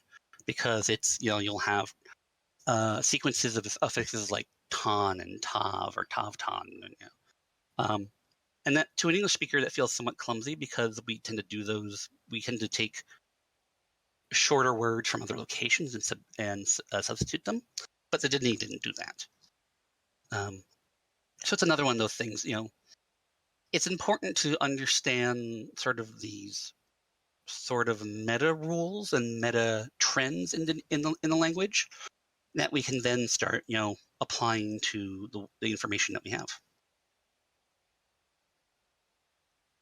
because it's, you'll have sequences of affixes like ton and tav or tav-ton. And that, to an English speaker, that feels somewhat clumsy, because we tend to take shorter words from other locations and substitute them. But the Dini didn't do that. So it's another one of those things, it's important to understand sort of these sort of meta rules and meta trends in the language, that we can then start, applying to the information that we have.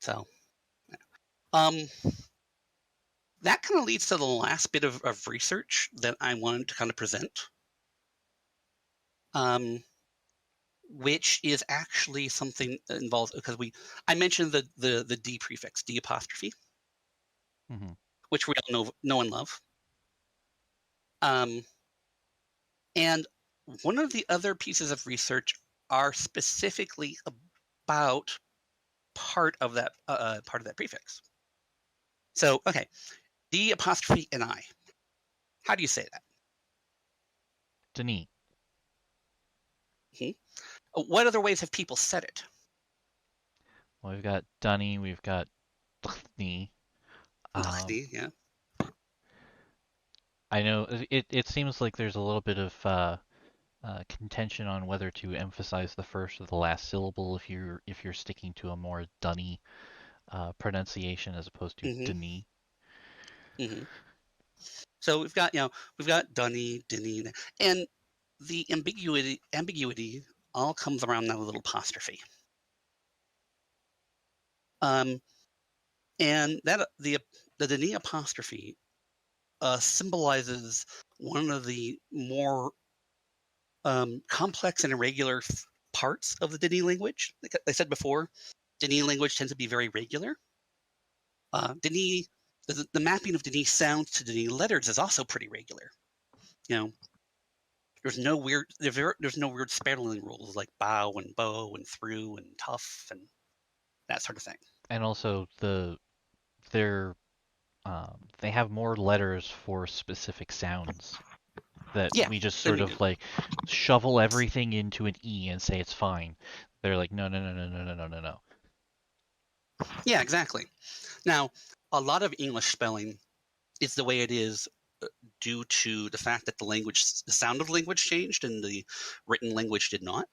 So, that kind of leads to the last bit of research that I wanted to kind of present, which is actually something that involves, because I mentioned the D prefix, D apostrophe, Mm-hmm. which we all know and love. And one of the other pieces of research are specifically about part of that prefix. So, okay, D apostrophe Ni. How do you say that? Denis. What other ways have people said it? Well, we've got Dunny, we've got Dni. Yeah. I know it seems like there's a little bit of contention on whether to emphasize the first or the last syllable if you're sticking to a more Dunny pronunciation as opposed to Mm-hmm. Denis. Mm-hmm. So we've got Dunny, Dinny, and the ambiguity all comes around that little apostrophe. And that the Denis apostrophe symbolizes one of the more complex and irregular parts of the Denis language. Like I said before, Denis language tends to be very regular. Denis, the mapping of Denis sounds to Denis letters is also pretty regular. You know, there's no weird spelling rules like bow and bow and through and tough and that sort of thing. And also they're they have more letters for specific sounds that Yeah, we just I sort mean, of like shovel everything into an E and say it's fine. They're like, no, no, no, no, no, no, no, no, no. yeah, exactly. Now, a lot of English spelling is the way it is due to the fact that the sound of language changed and the written language did not.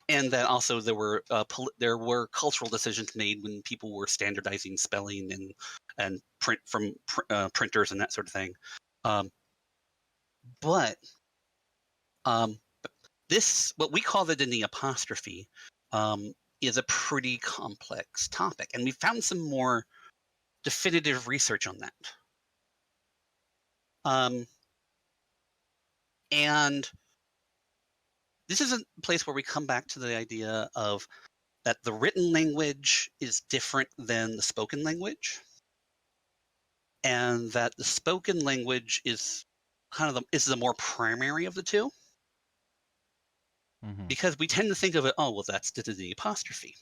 And that also there were cultural decisions made when people were standardizing spelling and print from printers and that sort of thing. But this, what we call the Denis apostrophe, is a pretty complex topic, and we found some more definitive research on that. And this is a place where we come back to the idea of that the written language is different than the spoken language, and that the spoken language is is the more primary of the two, Mm-hmm. because we tend to think of it, oh, well, that's the apostrophe,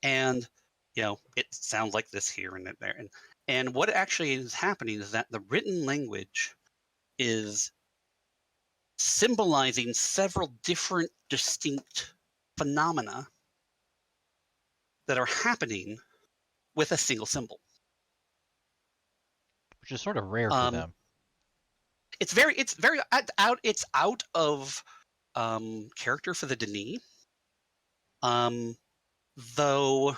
and it sounds like this here and there, and what actually is happening is that the written language is symbolizing several different distinct phenomena that are happening with a single symbol. Which is sort of rare for them. It's out of character for the Denis. Though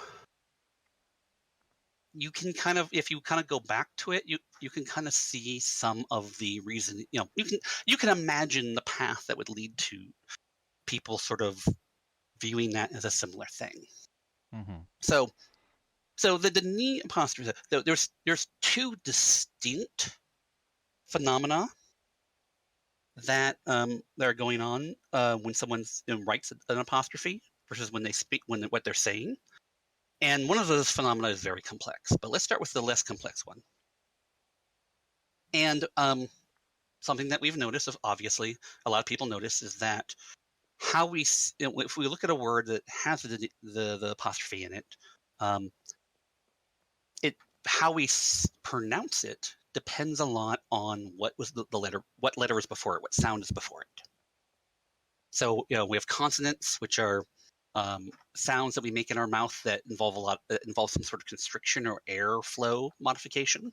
you can if you go back to it, you can kind of see some of the reason. You can imagine the path that would lead to people sort of viewing that as a similar thing. Mm-hmm. So the Denis apostrophe, there's two distinct phenomena that are going on when someone writes an apostrophe versus when they speak, what they're saying. And one of those phenomena is very complex. But let's start with the less complex one. And something that we've noticed, obviously, a lot of people notice, is that if we look at a word that has the apostrophe in it, how we pronounce it depends a lot on what was the letter, what letter was before it, what sound is before it. So we have consonants, which are sounds that we make in our mouth that involve some sort of constriction or air flow modification.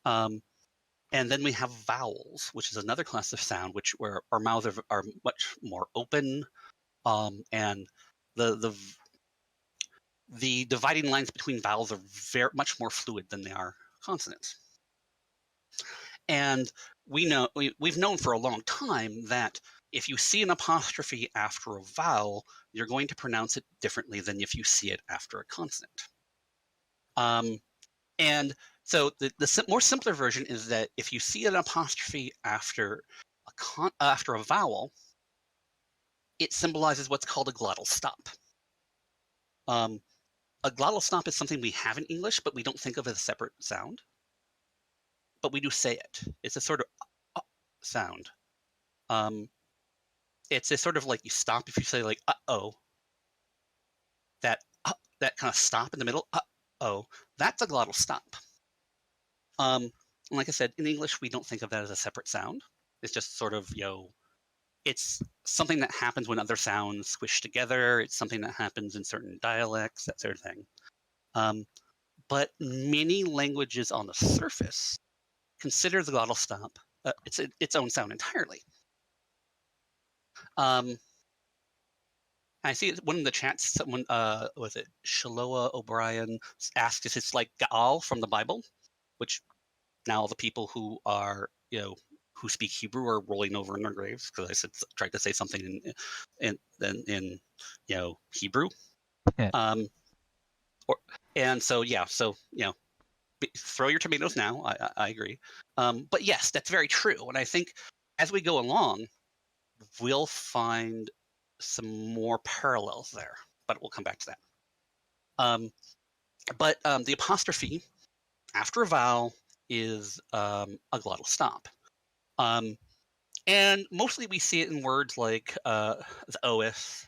And then we have vowels, which is another class of sound, where our mouths are much more open, and the dividing lines between vowels are very much more fluid than they are consonants. And we've known for a long time that if you see an apostrophe after a vowel, you're going to pronounce it differently than if you see it after a consonant. And so the more simpler version is that if you see an apostrophe after a vowel, it symbolizes what's called a glottal stop. A glottal stop is something we have in English, but we don't think of as a separate sound. But we do say it. It's a sort of sound. It's a sort of like you stop if you say like uh-oh. That kind of stop in the middle, uh-oh, that's a glottal stop. Like I said, in English, we don't think of that as a separate sound. It's just sort of, it's something that happens when other sounds squish together. It's something that happens in certain dialects, that sort of thing. But many languages on the surface consider the glottal stop its own sound entirely. I see one in the chats, someone, was it Shaloa O'Brien, asked if it's like Gaal from the Bible, which now the people who are, who speak Hebrew are rolling over in their graves because I tried to say something in Hebrew. Throw your tomatoes now. I agree. But yes, that's very true. And I think as we go along, we'll find some more parallels there. But we'll come back to that. But the apostrophe after a vowel is a glottal stop. And mostly we see it in words like the OS,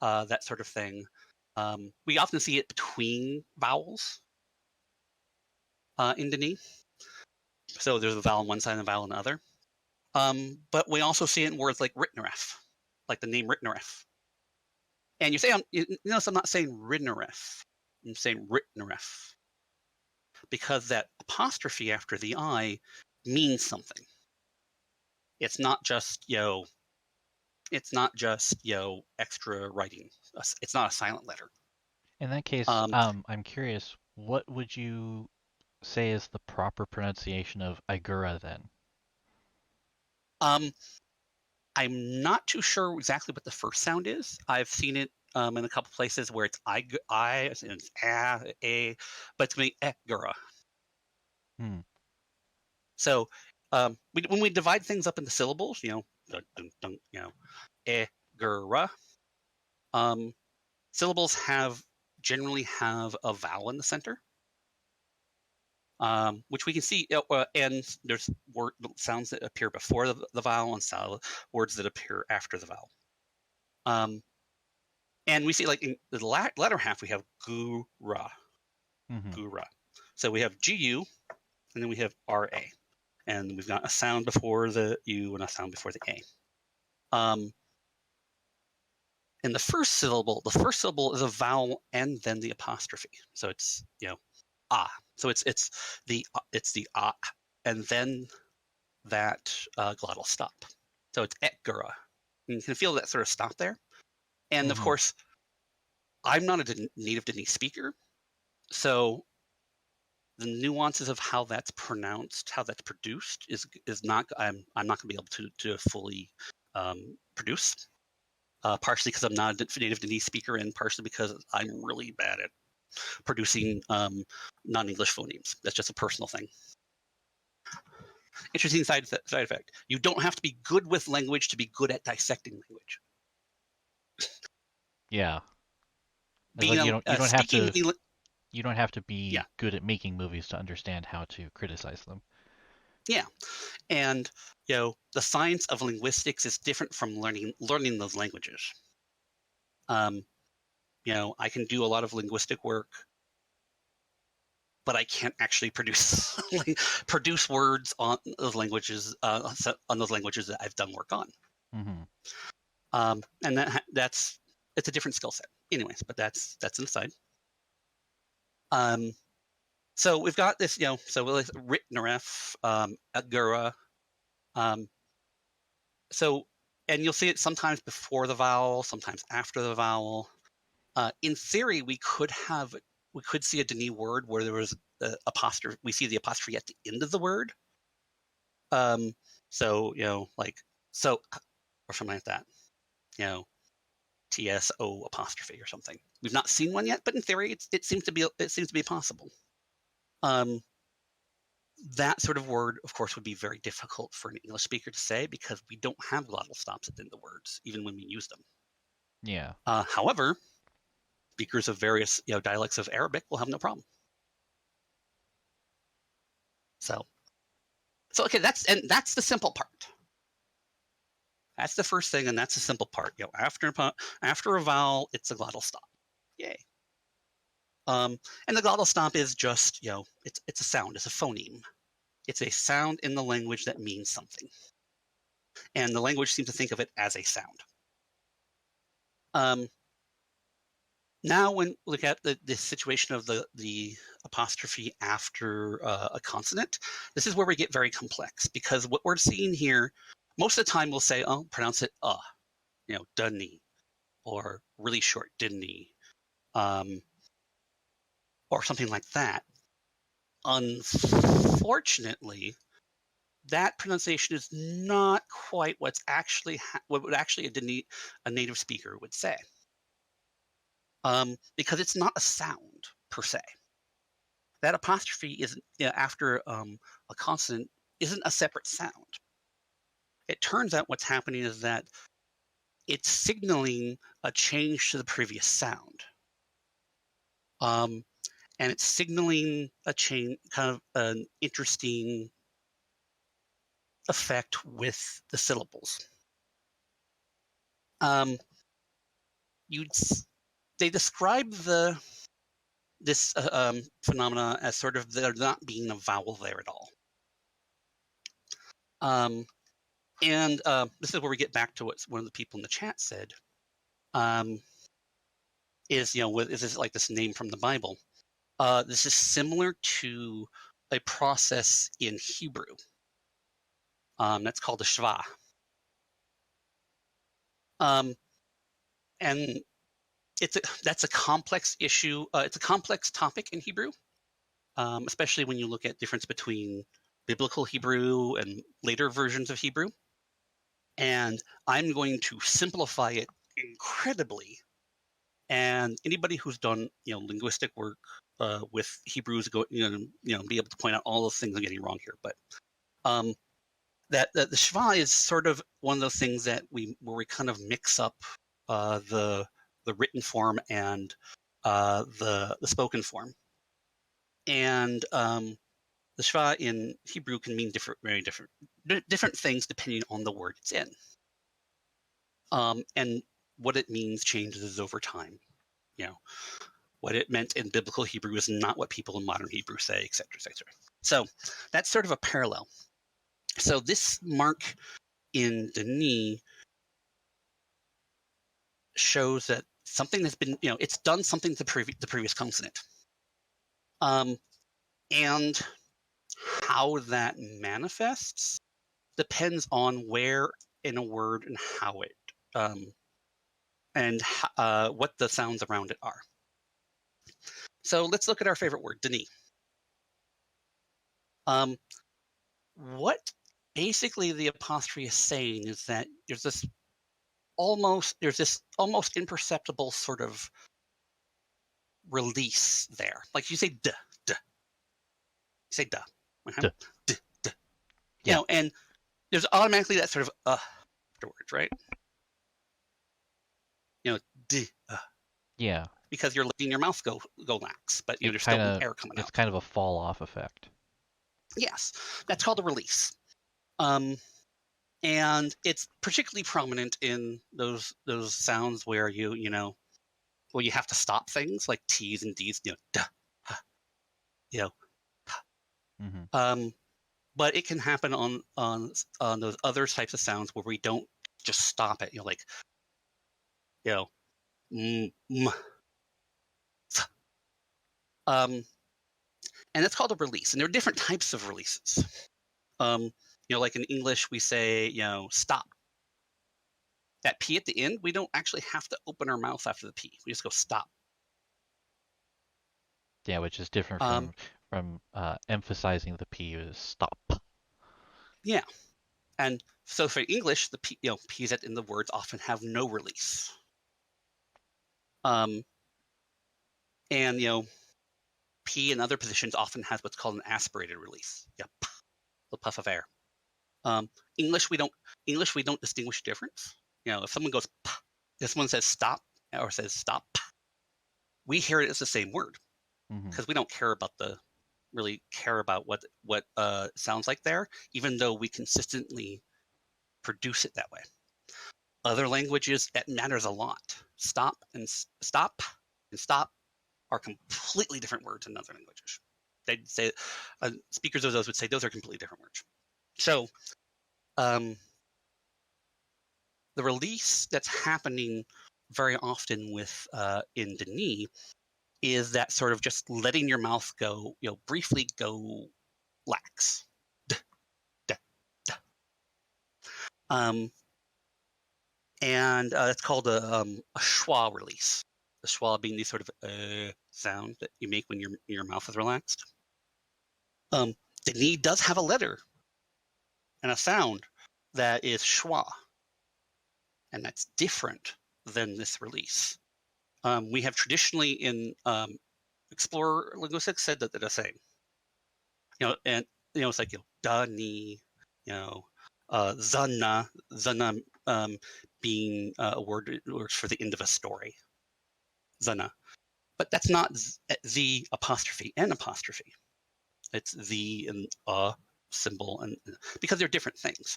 that sort of thing. We often see it between vowels in Dene. So there's a vowel on one side and a vowel on the other. But we also see it in words like Ritneref, like the name Ritneref. And you say, notice I'm not saying Ritneref. I'm saying Ritneref. Because that apostrophe after the I means something. It's not just, extra writing. It's not a silent letter. In that case, I'm curious, what would you say is the proper pronunciation of Igura then? I'm not too sure exactly what the first sound is. I've seen it in a couple places where it's I, and it's a, but it's going to be Egura. So when we divide things up into syllables, Egura, syllables generally have a vowel in the center. Which we can see, and there's sounds that appear before the vowel and words that appear after the vowel. And we see, like in the latter half, we have gura, gura. So we have gu, and then we have ra, and we've got a sound before the u and a sound before the a. And the first syllable is a vowel and then the apostrophe. So it's ah. So it's the ah, and then that glottal stop. So it's etgura. You can feel that sort of stop there. And of course, I'm not a native Dene speaker, so the nuances of how that's pronounced, how that's produced, is not. I'm not going to be able to fully produce. Partially because I'm not a native Dene speaker, and partially because I'm really bad at producing non-English phonemes. That's just a personal thing. Interesting side effect. You don't have to be good with language to be good at dissecting language. Yeah. Being like you don't have to be yeah. good at making movies to understand how to criticize them. Yeah. And the science of linguistics is different from learning those languages. I can do a lot of linguistic work, but I can't actually produce words on those languages that I've done work on. And it's a different skill set. Anyways, but that's an aside. So we've got this, so with Ritneref, Agura. So, and you'll see it sometimes before the vowel, sometimes after the vowel. In theory, we could see a Dene word where there was the apostrophe. We see the apostrophe at the end of the word. So or something like that. TSO apostrophe or something. We've not seen one yet, but in theory, it seems to be possible. That sort of word, of course, would be very difficult for an English speaker to say because we don't have glottal stops at the end of the words, even when we use them. Yeah. However, speakers of various dialects of Arabic will have no problem. So okay, that's the simple part. That's the first thing, and that's the simple part. After a vowel, it's a glottal stop. Yay. And the glottal stop is just it's a sound, it's a phoneme. It's a sound in the language that means something, and the language seems to think of it as a sound. Now, when we look at the situation of the apostrophe after a consonant, this is where we get very complex because what we're seeing here, most of the time we'll say, oh, pronounce it dunny, or really short dinny, or something like that. Unfortunately, that pronunciation is not quite what's actually what would actually a native speaker would say, because it's not a sound per se. That apostrophe isn't after a consonant isn't a separate sound. It turns out what's happening is that it's signaling a change to the previous sound. And it's signaling a change, kind of an interesting effect with the syllables. They describe this phenomena as sort of there not being a vowel there at all. And this is where we get back to what one of the people in the chat said. Is this like this name from the Bible? This is similar to a process in Hebrew. That's called a Schwa. And that's a complex issue. It's a complex topic in Hebrew, especially when you look at difference between biblical Hebrew and later versions of Hebrew. And I'm going to simplify it incredibly. And anybody who's done linguistic work with Hebrews be able to point out all those things I'm getting wrong here. But that the Schwa is sort of one of those things where we kind of mix up the written form and the spoken form. And the Schwa in Hebrew can mean very different things depending on the word it's in. And what it means changes over time. What it meant in biblical Hebrew is not what people in modern Hebrew say, et cetera, et cetera. So that's sort of a parallel. So this mark in Denis shows that something has been, it's done something to the previous consonant. And how that manifests depends on where in a word and how it, and what the sounds around it are. So let's look at our favorite word, Denis. What basically the apostrophe is saying is that there's this almost imperceptible sort of release there. Like you say duh, duh. You say duh. Uh-huh. Duh. Duh, duh. Yeah. And there's automatically that sort of afterwards, right? Duh. Yeah. Because you're letting your mouth go lax, but there's still an air coming out. It's kind of a fall off effect. Yes, that's called a release. And it's particularly prominent in those sounds where you have to stop things like T's and D's, duh, huh, Mm-hmm. But it can happen on those other types of sounds where we don't just stop it. Like, mm, and that's called a release. And there are different types of releases. Like in English, we say, stop. That P at the end, we don't actually have to open our mouth after the P. We just go stop. Yeah, which is different from emphasizing the P is stop. Yeah. And so for English, the P, P's at in the words often have no release. And P in other positions often has what's called an aspirated release. Yeah, a puff of air. English we don't distinguish difference. If someone goes, if someone says stop or says stop, we hear it as the same word because we don't really care about what sounds like there, even though we consistently produce it that way. Other languages, that matters a lot. Stop and stop are completely different words in other languages. They'd say, speakers of those would say those are completely different words. So the release that's happening very often with in Denis is that sort of just letting your mouth go, briefly go lax. Duh, duh, duh. And it's called a schwa release. The schwa being the sort of sound that you make when your mouth is relaxed. Denis does have a letter and a sound that is schwa, and that's different than this release. We have traditionally in Explorer linguistics said that they're the same. And it's like da ni, zana being a word for the end of a story, zana. But that's not the apostrophe n apostrophe. It's the and symbol, and because they're different things.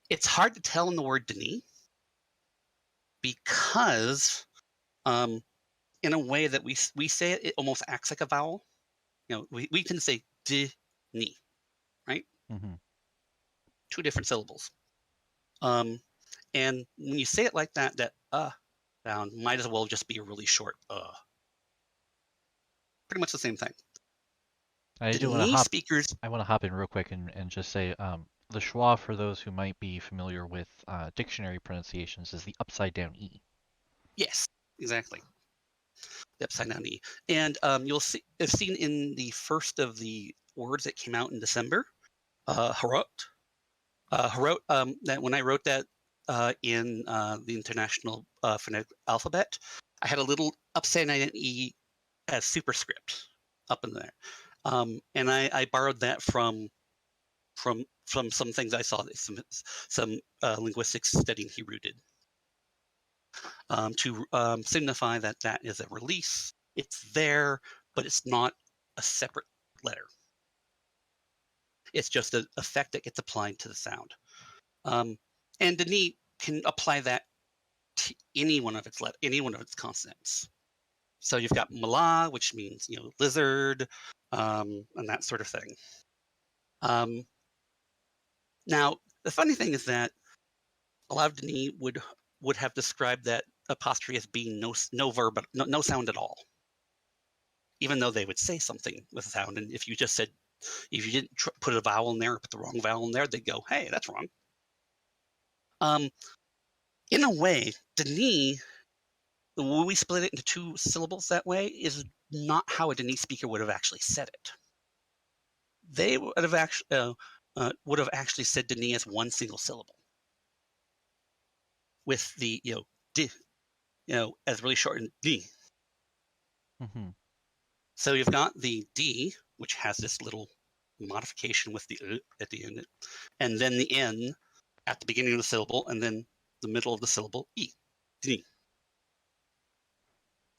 It's hard to tell in the word Denis because, in a way that we say it, it almost acts like a vowel. We can say Denis, right? Mm-hmm. Two different syllables. And when you say it like that, that sound might as well just be a really short Pretty much the same thing. I do want to Denis hop. speakers, I want to hop in real quick and just say the schwa, for those who might be familiar with dictionary pronunciations, is the upside down e. yes, exactly. The upside down E. And you'll see, have seen in the first of the words that came out in December, harot. That when I wrote that in the International Phonetic Alphabet, I had a little upside down E as superscript up in there. And I borrowed that from some things I saw that some linguistics studying Hebrew did, to signify that that is a release. It's there, but it's not a separate letter. It's just an effect that gets applied to the sound. And Denis can apply that to any one of its consonants. So you've got mala, which means lizard, and that sort of thing. Now the funny thing is that a lot of Denis would have described that apostrophe as being no verb, no sound at all. Even though they would say something with a sound, and if you didn't put a vowel in there or put the wrong vowel in there, they'd go, "Hey, that's wrong." In a way, Denis, when we split it into two syllables that way, is not how a Denis speaker would have actually said it. They would have actually said Denis as one single syllable, with the d, as really shortened d. Mm-hmm. So you've got the d, which has this little modification with the at the end, and then the n at the beginning of the syllable, and then the middle of the syllable e. D.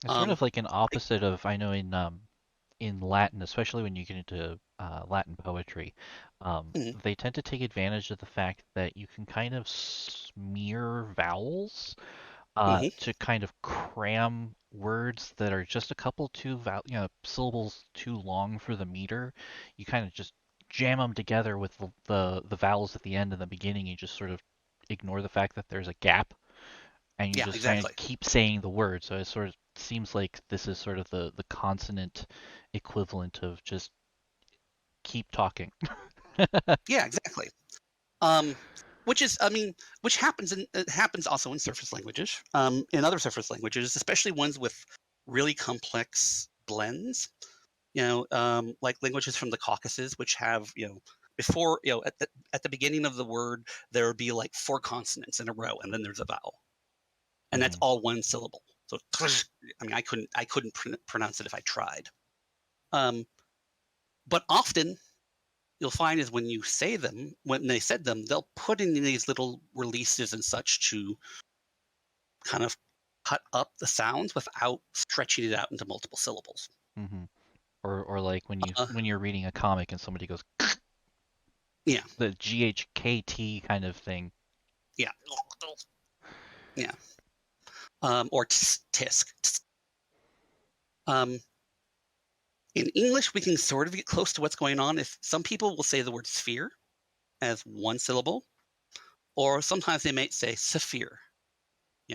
It's sort Um, of like an opposite of, I know, in Latin, especially when you get into Latin poetry, mhm, they tend to take advantage of the fact that you can kind of smear vowels mhm. to kind of cram words that are just a couple syllables too long for the meter. You kind of just jam them together with the vowels at the end and the beginning. You just sort of ignore the fact that there's a gap, and you Yeah, just kind exactly. of keep saying the word. So it sort of seems like this is sort of the consonant equivalent of just keep talking. Yeah, exactly. Um, which is, I mean, which happens it happens also in surface languages. In other surface languages, especially ones with really complex blends. Like languages from the Caucasus, which have before at the beginning of the word there would be like four consonants in a row, and then there's a vowel, and that's Hmm. all one syllable. So I mean, I couldn't pronounce it if I tried. Um, but often you'll find is when they said them, they'll put in these little releases and such to kind of cut up the sounds without stretching it out into multiple syllables. Hmm. Or like Uh, when you're reading a comic and somebody goes yeah, the GHKT kind of thing. yeah, yeah. Or tisk. Um, in English, we can sort of get close to what's going on. If some people will say the word sphere as one syllable, or sometimes they might say sapphire.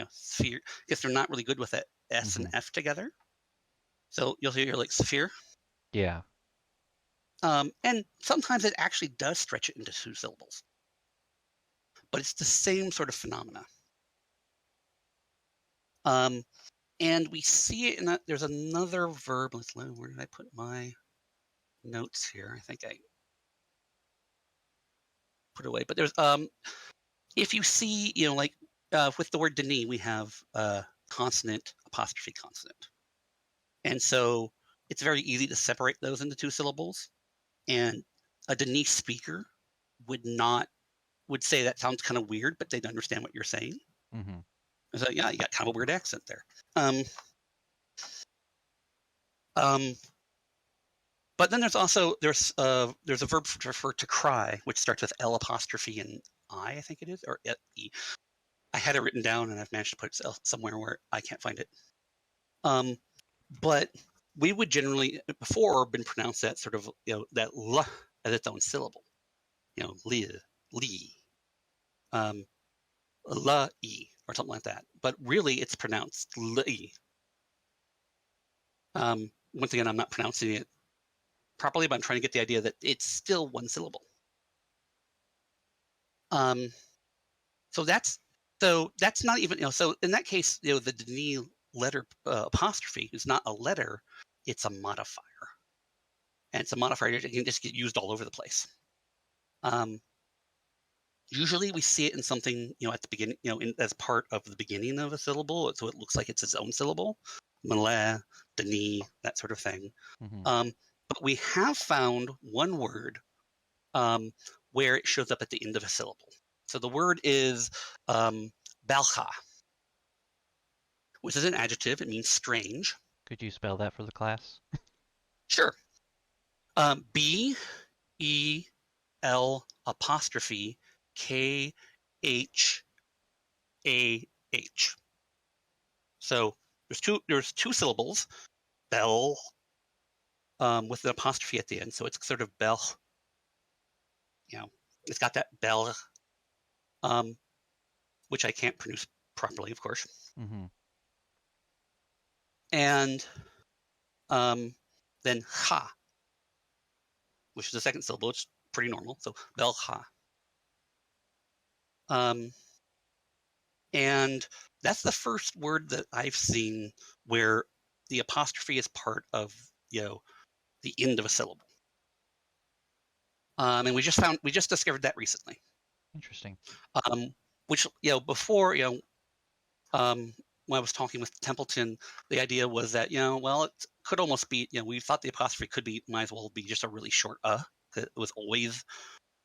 Sphere, because they're not really good with that S and Hmm. F together. So you'll hear like sapphire. Yeah. And sometimes it actually does stretch it into two syllables, but it's the same sort of phenomena. Um, and we see it in there's another verb. Where did I put my notes here? I think put it away. But there's if you see, like with the word Denis, we have consonant apostrophe consonant, and so it's very easy to separate those into two syllables. And a Denis speaker would say that sounds kind of weird, but they'd understand what you're saying. Mm-hmm. So yeah, you got kind of a weird accent there. But then there's a verb for to cry, which starts with L apostrophe and I think it is, or E. I had it written down, and I've managed to put it somewhere where I can't find it. But we would generally before been pronounced that sort of that L as its own syllable, li, la e or something like that. But really, it's pronounced li. Once again, I'm not pronouncing it properly, but I'm trying to get the idea that it's still one syllable. So that's not even so in that case, the Denis letter apostrophe is not a letter; it's a modifier, and it's a modifier that can just get used all over the place. Usually, we see it in something at the beginning, as part of the beginning of a syllable, so it looks like it's its own syllable. Malais, Denis, that sort of thing. Mm-hmm. But we have found one word where it shows up at the end of a syllable. So the word is balcha, which is an adjective. It means strange. Could you spell that for the class? Sure. B E L apostrophe K H A H. So there's two syllables, bell, with an apostrophe at the end. So it's sort of bell. It's got that bell, which I can't pronounce properly, of course. Mm-hmm. And then ha, which is the second syllable. It's pretty normal. So bel ha. And that's the first word that I've seen where the apostrophe is part of the end of a syllable. And we just discovered that recently. Interesting. Which before when I was talking with Templeton, the idea was that it could almost be we thought the apostrophe might as well be just a really short because it was always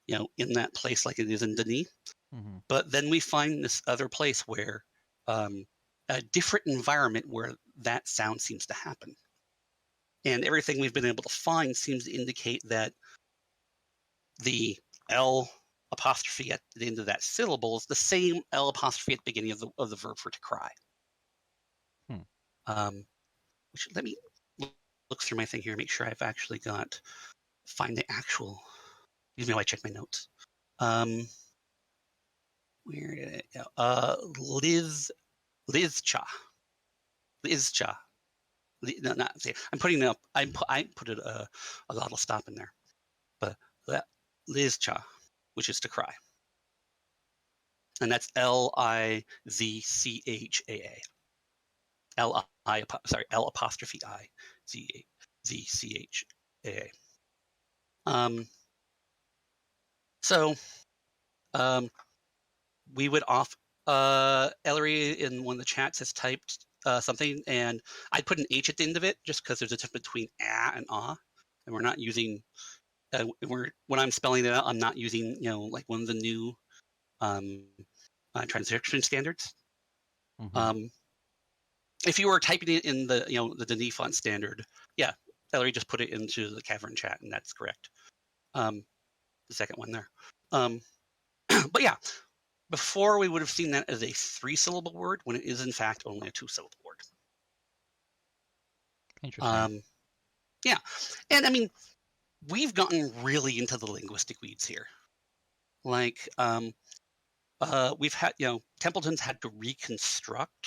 in that place like it is in Denis. Mm-hmm. But then we find this other place where a different environment where that sound seems to happen. And everything we've been able to find seems to indicate that the L apostrophe at the end of that syllable is the same L apostrophe at the beginning of the verb for to cry. Which let me look through my thing here and make sure I've actually find the actual. Excuse me while I check my notes. Where did it go? Lizcha. No, not see. I'm putting it up. I put it a glottal stop in there, but Lizcha, which is to cry, and that's Lizchaa. L apostrophe I Zchaa. So we would Ellery in one of the chats has typed something, and I put an H at the end of it just because there's a difference between ah and ah, and we're not using. When I'm spelling it out, I'm not using like one of the new transcription standards. Mm-hmm. If you were typing it in the the Denis font standard, yeah, Ellery just put it into the cavern chat, and that's correct. The second one there. But yeah, before we would have seen that as a 3-syllable word when it is in fact only a 2-syllable word. Interesting. Yeah, and I mean, we've gotten really into the linguistic weeds here. Like, we've had Templeton's had to reconstruct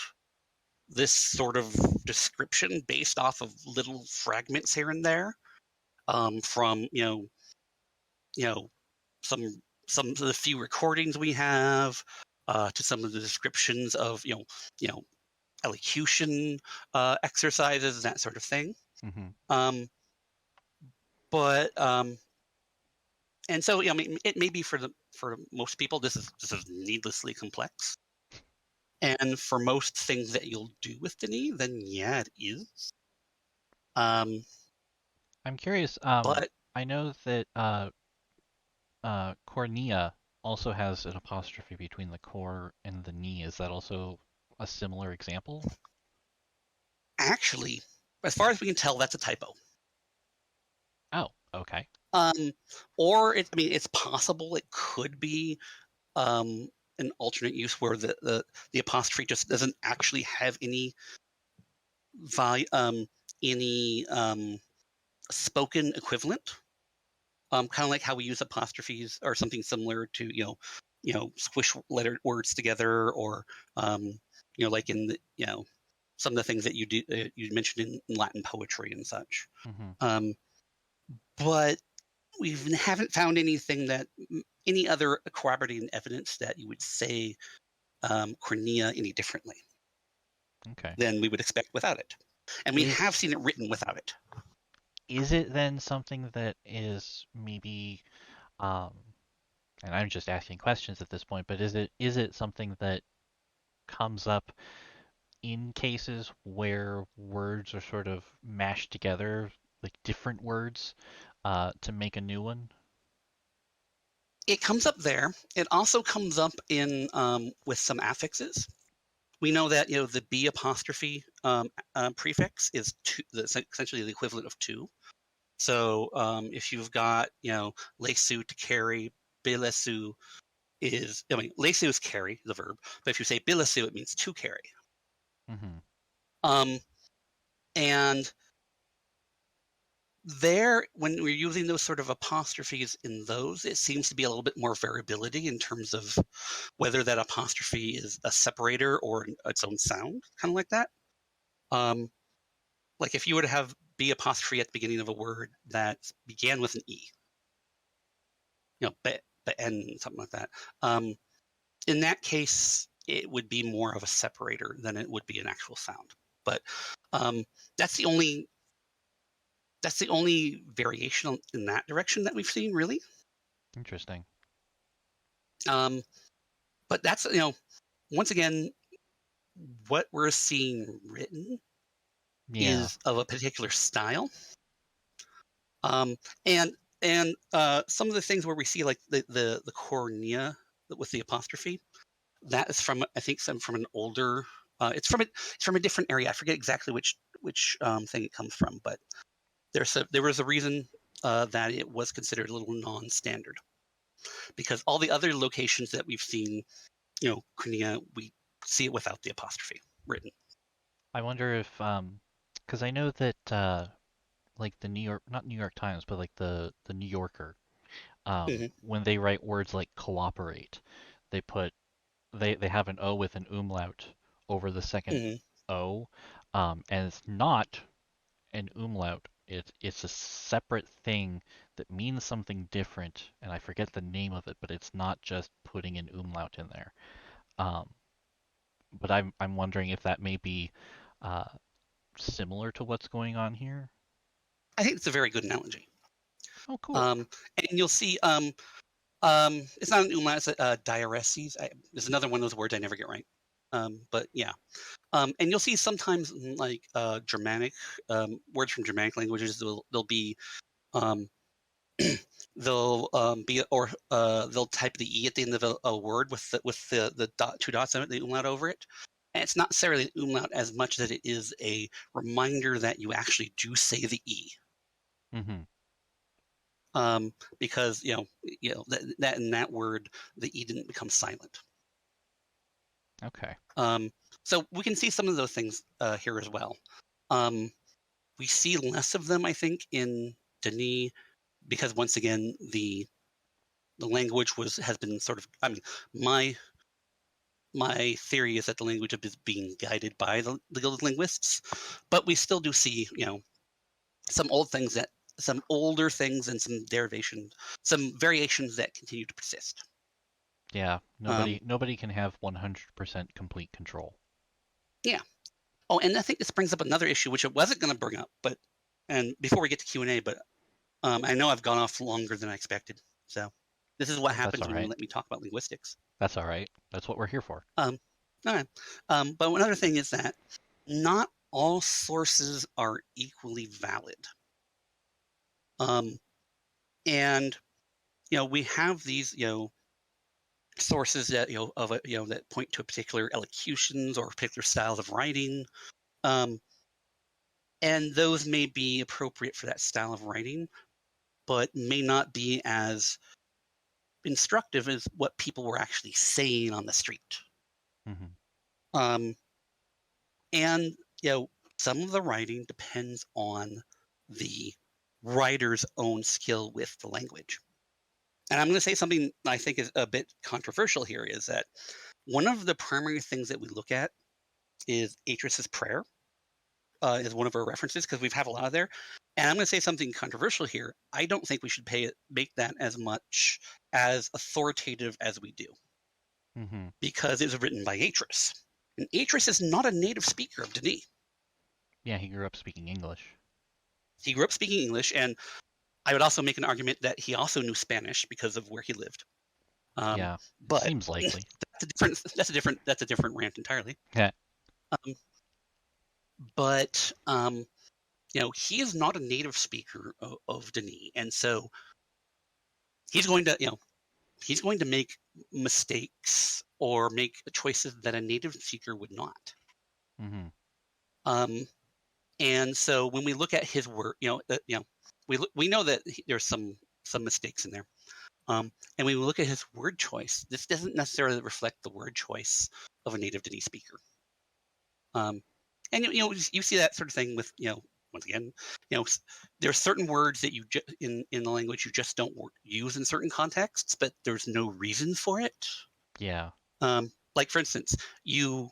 this sort of description based off of little fragments here and there, from some of the few recordings we have, to some of the descriptions of elocution exercises and that sort of thing. Mm-hmm. But And so, I mean, it may be for most people, this is needlessly complex. And for most things that you'll do with the knee, then yeah, it is. I'm curious. But I know that cornea also has an apostrophe between the core and the knee. Is that also a similar example? actually, as far as we can tell, that's a typo. Oh, okay. Or I mean, it's possible it could be an alternate use where the apostrophe just doesn't actually have any value, any spoken equivalent. Kind of like how we use apostrophes or something similar to squish letter words together, or like in the some of the things that you mentioned in Latin poetry and such. Mm-hmm. But we haven't found any other corroborating evidence that you would say cornea any differently Okay. than we would expect without it. And we have seen it written without it. Is it then something that is maybe, um, and I'm just asking questions at this point, but is it something that comes up in cases where words are sort of mashed together, like different words, to make a new one? It comes up there. It also comes up in with some affixes. We know that the B apostrophe prefix is essentially the equivalent of to. So if you've got lesu to carry, bilesu lesu is carry the verb, but if you say bilesu, it means to carry. Mm-hmm. Um, and there, when we're using those sort of apostrophes in those, it seems to be a little bit more variability in terms of whether that apostrophe is a separator or its own sound, kind of like that. Like if you were to have B apostrophe at the beginning of a word that began with an E, and something like that. In that case, it would be more of a separator than it would be an actual sound. But that's the only variation in that direction that we've seen, really. Interesting. But that's once again, what we're seeing written Yeah. is of a particular style. And some of the things where we see like the cornea with the apostrophe, that is from I think some from an older. It's from a different area. I forget exactly which thing it comes from, but there was a reason that it was considered a little non-standard, because all the other locations that we've seen, cornea, we see it without the apostrophe written. I wonder if, because I know that, like the New York, not New York Times, but like the New Yorker, Hmm. when they write words like cooperate, they put they have an O with an umlaut over the second Hmm. O, and it's not an umlaut. It's a separate thing that means something different, and I forget the name of it, but it's not just putting an umlaut in there. Um, but I'm wondering if that may be uh, similar to what's going on here. I think it's a very good analogy. Oh, cool. And you'll see. It's not an umlaut; it's a diareses. There's another one of those words I never get right. But yeah. And you'll see sometimes like Germanic words from Germanic languages. They'll be um, they'll type the e at the end of a word with the two dots on it, the umlaut over it. And it's not necessarily an umlaut as much that it is a reminder that you actually do say the e. Mm-hmm. Because that in that word the e didn't become silent. Okay. So we can see some of those things here as well. We see less of them, I think, in Denis, because once again the language has been sort of. I mean, my theory is that the language is being guided by the Guild of Linguists, but we still do see some older things and some variations that continue to persist. Yeah. Um, Nobody can have 100% complete control. yeah. Oh, and I think this brings up another issue, which I wasn't going to bring up, and before we get to Q&A, but I know I've gone off longer than I expected. So this is what That's happens all when you right. let me talk about linguistics. That's all right. That's what we're here for. All right. But another thing is that not all sources are equally valid. And we have these sources that that point to a particular elocutions or particular styles of writing, and those may be appropriate for that style of writing, but may not be as instructive as what people were actually saying on the street. Mm-hmm. Um, and some of the writing depends on the writer's own skill with the language. And I'm going to say something I think is a bit controversial here, is that one of the primary things that we look at is Atris's prayer, is one of our references, because we've had a lot of there. And I'm going to say something controversial here. I don't think we should make that as much as authoritative as we do, Mm-hmm. because it was written by Atris. And Atris is not a native speaker of Denis. Yeah, he grew up speaking English. He grew up speaking English, and I would also make an argument that he also knew Spanish because of where he lived. Yeah, But seems likely. that's a different rant entirely. Yeah. Um, but he is not a native speaker of Denis, and so he's going to make mistakes or make choices that a native speaker would not. Mm-hmm. And so when we look at his work, we know that there's some mistakes in there. And when we look at his word choice, this doesn't necessarily reflect the word choice of a native Denis speaker. And you see that sort of thing with once again, there are certain words that in the language you just don't use in certain contexts, but there's no reason for it. Yeah. Like for instance, you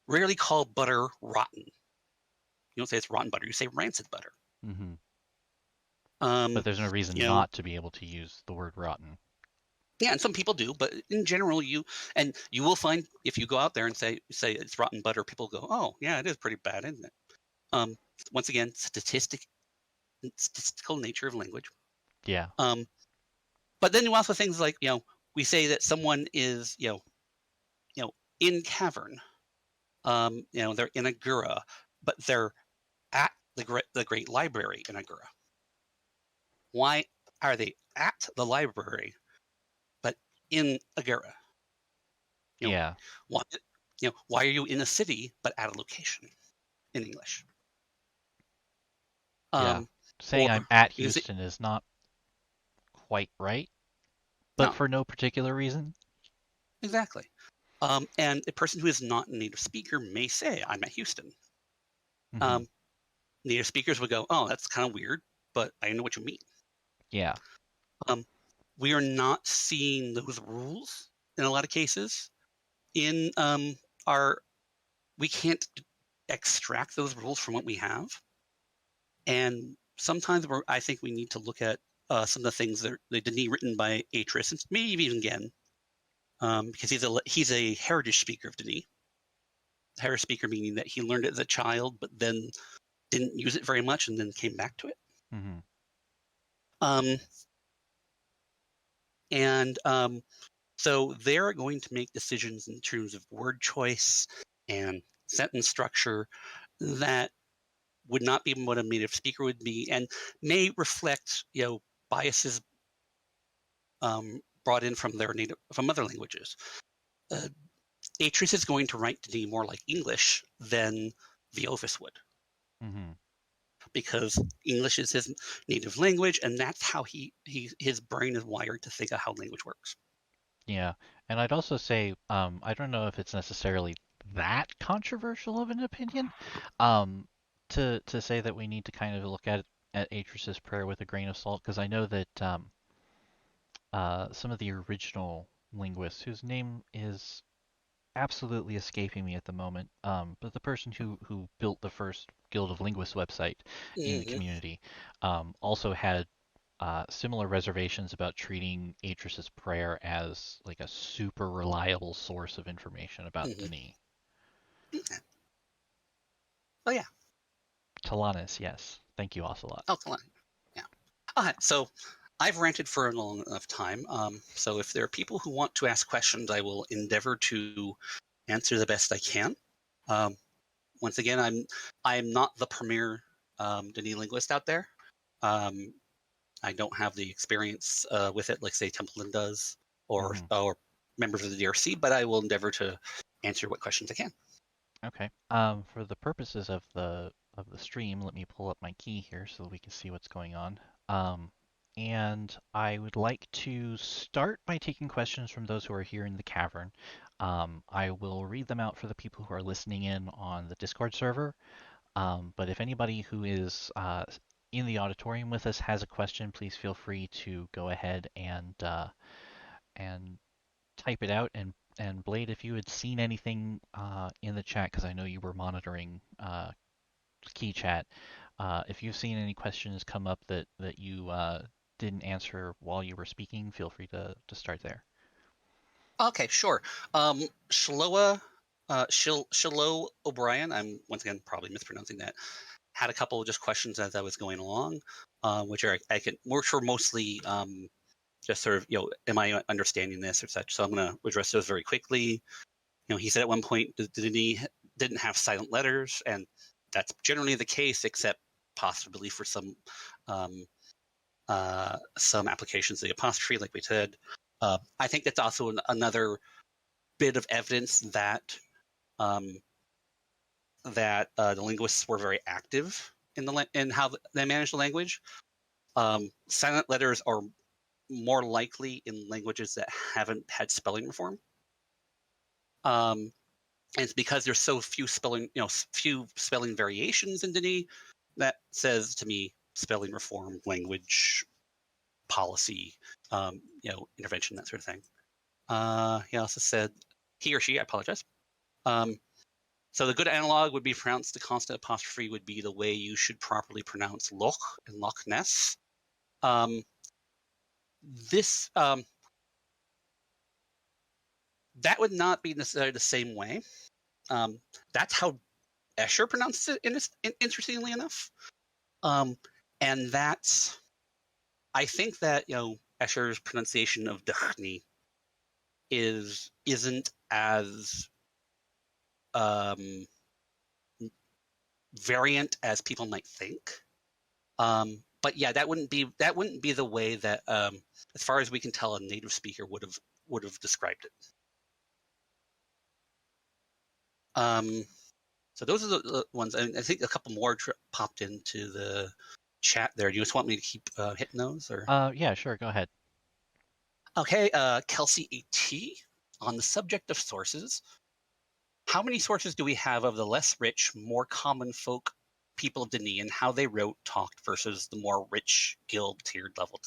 rarely call butter rotten. You don't say it's rotten butter. You say rancid butter. Mm-hmm. But Um, there's no reason you know, not to be able to use the word rotten. yeah, and some people do, but in general, you will find if you go out there and say it's rotten butter, people go, oh yeah, it is pretty bad, isn't it? Once again, statistical nature of language. Yeah. But then you also things like we say that someone is in cavern, they're in Agura, but they're at the great library in Agura. Why are they at the library but in Agura? Yeah. Why why are you in a city but at a location in English? Yeah. Um, Saying or I'm at is it Houston is not quite right, but no for no particular reason. exactly? And a person who is not a native speaker may say, "I'm at Houston." Mm-hmm. Um, native speakers would go, "Oh, that's kind of weird, but I know what you mean." Yeah. Um, we are not seeing those rules in a lot of cases. In our, we can't extract those rules from what we have, and sometimes I think we need to look at some of the things that the Denis written by Atris, and maybe even again, because he's a heritage speaker of Denis. Heritage speaker meaning that he learned it as a child, but then didn't use it very much, and then came back to it. Mm-hmm. Um, and so they're going to make decisions in terms of word choice and sentence structure that would not be what a native speaker would be, and may reflect biases brought in from other languages. Uh, Atris is going to write to be more like English than Viovis would, Mm-hmm. because English is his native language, and that's how his brain is wired to think of how language works. Yeah. And I'd also say, I don't know if it's necessarily that controversial of an opinion, um, to say that we need to kind of look at Atris's prayer with a grain of salt, because I know that some of the original linguists, whose name is absolutely escaping me at the moment, but the person who built the first Guild of Linguists website in the Mm-hmm. community, also had similar reservations about treating Atris's prayer as like a super reliable source of information about Mm-hmm. Denis. Oh yeah. Talanis, yes. Thank you, Ocelot. Oh, come on. Yeah. Okay. So I've ranted for a long enough time, so if there are people who want to ask questions, I will endeavor to answer the best I can. Once again, I'm not the premier Denis linguist out there. I don't have the experience with it, like say Templeton does, or members of the DRC, but I will endeavor to answer what questions I can. Okay. For the purposes of the stream, let me pull up my key here so we can see what's going on. And I would like to start by taking questions from those who are here in the cavern. I will read them out for the people who are listening in on the Discord server. But if anybody who is in the auditorium with us has a question, please feel free to go ahead and type it out. And Blade, if you had seen anything in the chat, because I know you were monitoring key chat, if you've seen any questions come up that you didn't answer while you were speaking, feel free to start there. Okay, sure. Shiloh O'Brien, I'm once again probably mispronouncing that, had a couple of just questions as I was going along, which were mostly just sort of, am I understanding this or such? So I'm going to address those very quickly. He said at one point that he didn't have silent letters, and that's generally the case, except possibly for some applications of the apostrophe, like we said. I think that's also another bit of evidence that the linguists were very active in how they manage the language. Silent letters are more likely in languages that haven't had spelling reform. And it's because there's so few spelling variations in Denis that says to me spelling reform, language policy, intervention, that sort of thing. He also said, he or she, I apologize. So the good analog would be pronounced, the consonant apostrophe would be the way you should properly pronounce Loch and Loch Ness. That would not be necessarily the same way. That's how Escher pronounces it, interestingly enough. And that's, I think that, Escher's pronunciation of Dechni isn't as variant as people might think. But yeah, that wouldn't be the way that, as far as we can tell, a native speaker would have described it. So those are the ones. I think a couple more popped into the chat there. Do you just want me to keep hitting those, or? Yeah, sure. Go ahead. Okay, Kelsey A.T. on the subject of sources. How many sources do we have of the less rich, more common folk people of Denis and how they wrote, talked versus the more rich, guild tiered level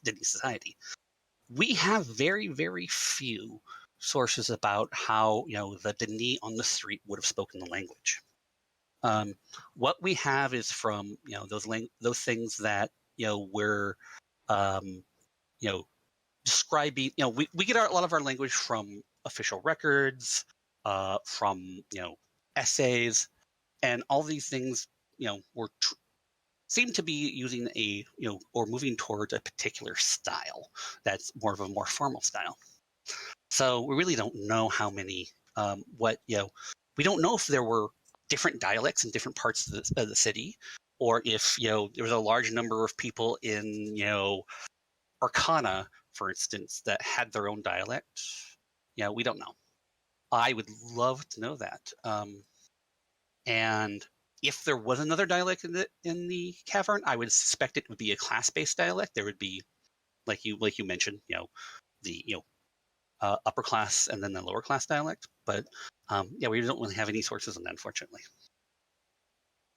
Denis society? We have very, very few sources about how the Denis on the street would have spoken the language. What we have is from those things that we're describing. We get a lot of our language from official records, from essays, and all these things seem to be using or moving towards a particular style that's more of a more formal style. So we really don't know how many, we don't know if there were different dialects in different parts of the city, or if, there was a large number of people in, Arcana, for instance, that had their own dialect. We don't know. I would love to know that. And if there was another dialect in the cavern, I would suspect it would be a class-based dialect. There would be, like you mentioned, the upper class and then the lower class dialect. But we don't really have any sources on that, unfortunately.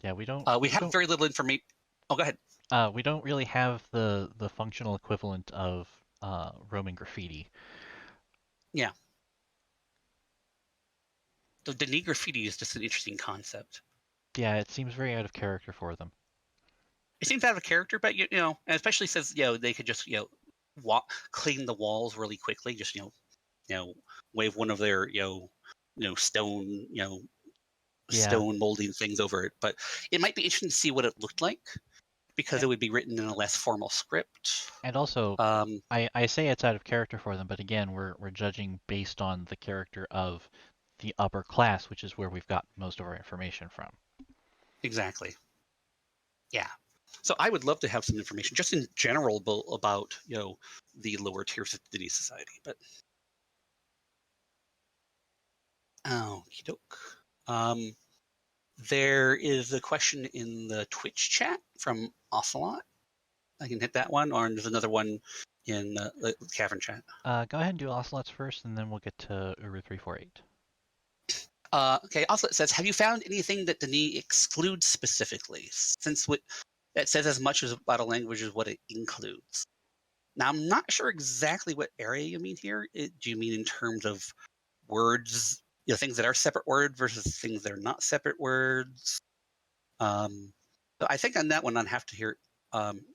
Yeah, we don't. We have very little information. Oh, go ahead. We don't really have the functional equivalent of Roman graffiti. Yeah. The Denis graffiti is just an interesting concept. Yeah, it seems very out of character for them. It seems out of character, but and especially since they could just clean the walls really quickly, just wave one of their stone stone molding things over it. But it might be interesting to see what it looked like. because it would be written in a less formal script. And also, Um, I say it's out of character for them, but again, we're judging based on the character of the upper class, which is where we've got most of our information from. exactly. Yeah. So I would love to have some information, just in general, about the lower tiers of the Dini society. But okie doke. There is a question in the Twitch chat from Ocelot. I can hit that one, or there's another one in the Cavern chat. Go ahead and do ocelots first, and then we'll get to Uru 348. Okay, Ocelot says, have you found anything that Dini excludes specifically, since what it says as much about a language as what it includes? Now, I'm not sure exactly what area you mean here. Do you mean in terms of words, things that are separate words versus things that are not separate words? So I think on that one, I'd have to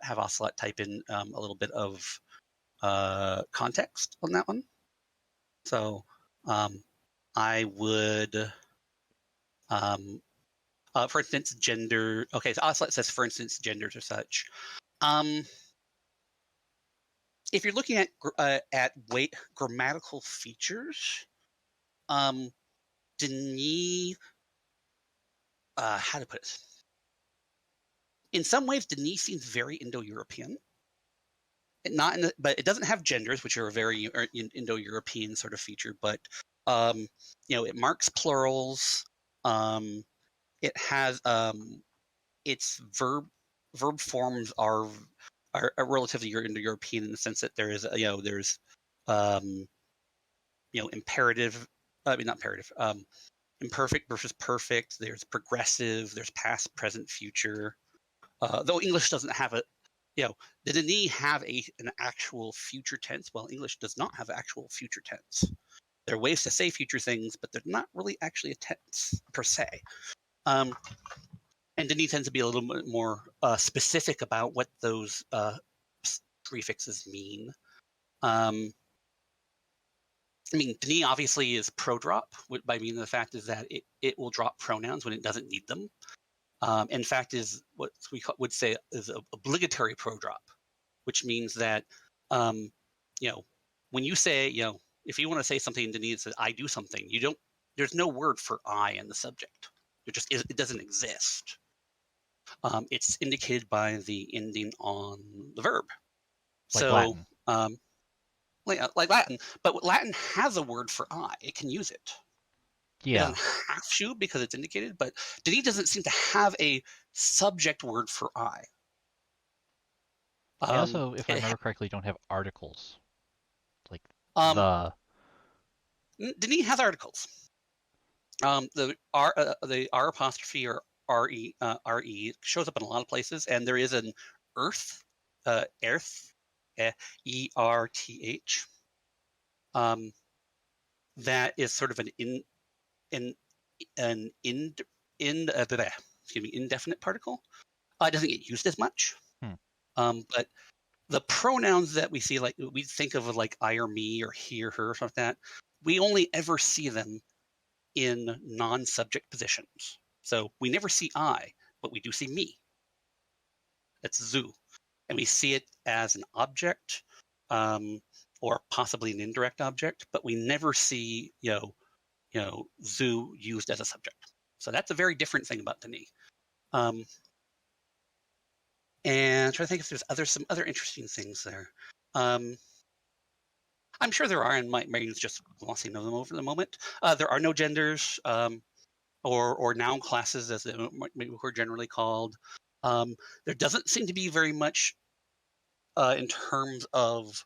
have Ocelot type in a little bit of context on that one. So I would, for instance, gender. Okay, so Ocelot says, for instance, genders or such. If you're looking at grammatical features, Denis, how to put it? In some ways, Denis seems very Indo-European. But it doesn't have genders, which are a very Indo-European sort of feature. But it marks plurals. It has its verb forms are relatively Indo-European in the sense that there is there's imperative. I mean, not imperative. Imperfect versus perfect. There's progressive. There's past, present, future. Though English doesn't have a, the Denis have an actual future tense, while English does not have actual future tense. There are ways to say future things, but they're not really actually a tense per se. And Denis tends to be a little bit more specific about what those prefixes mean. I mean, Denis obviously is pro-drop, by meaning the fact is that it will drop pronouns when it doesn't need them. In fact, is what we would say is an obligatory pro-drop, which means that, when you say, if you want to say something in Denis that says, I do something, there's no word for I in the subject. It doesn't exist. It's indicated by the ending on the verb. Like So, Latin. like Latin, but Latin has a word for I. It can use it. It Yeah. doesn't have to because it's indicated, but Denis doesn't seem to have a subject word for I. They also, if I remember correctly, don't have articles. Like Denis has articles. The R apostrophe or re shows up in a lot of places, and there is an earth, erth, ERTH, that is sort of an indefinite particle. It doesn't get used as much. But the pronouns that we see, like we think of like I or me or he or her or something like that, we only ever see them in non-subject positions. So we never see I, but we do see me. That's zu. And we see it as an object, or possibly an indirect object, but we never see, zu used as a subject. So that's a very different thing about Denis. And I'm trying to think if there's some other interesting things there. I'm sure there are, and my brain's just glossing over them over the moment. There are no genders or noun classes, as they were generally called. There doesn't seem to be very much in terms of,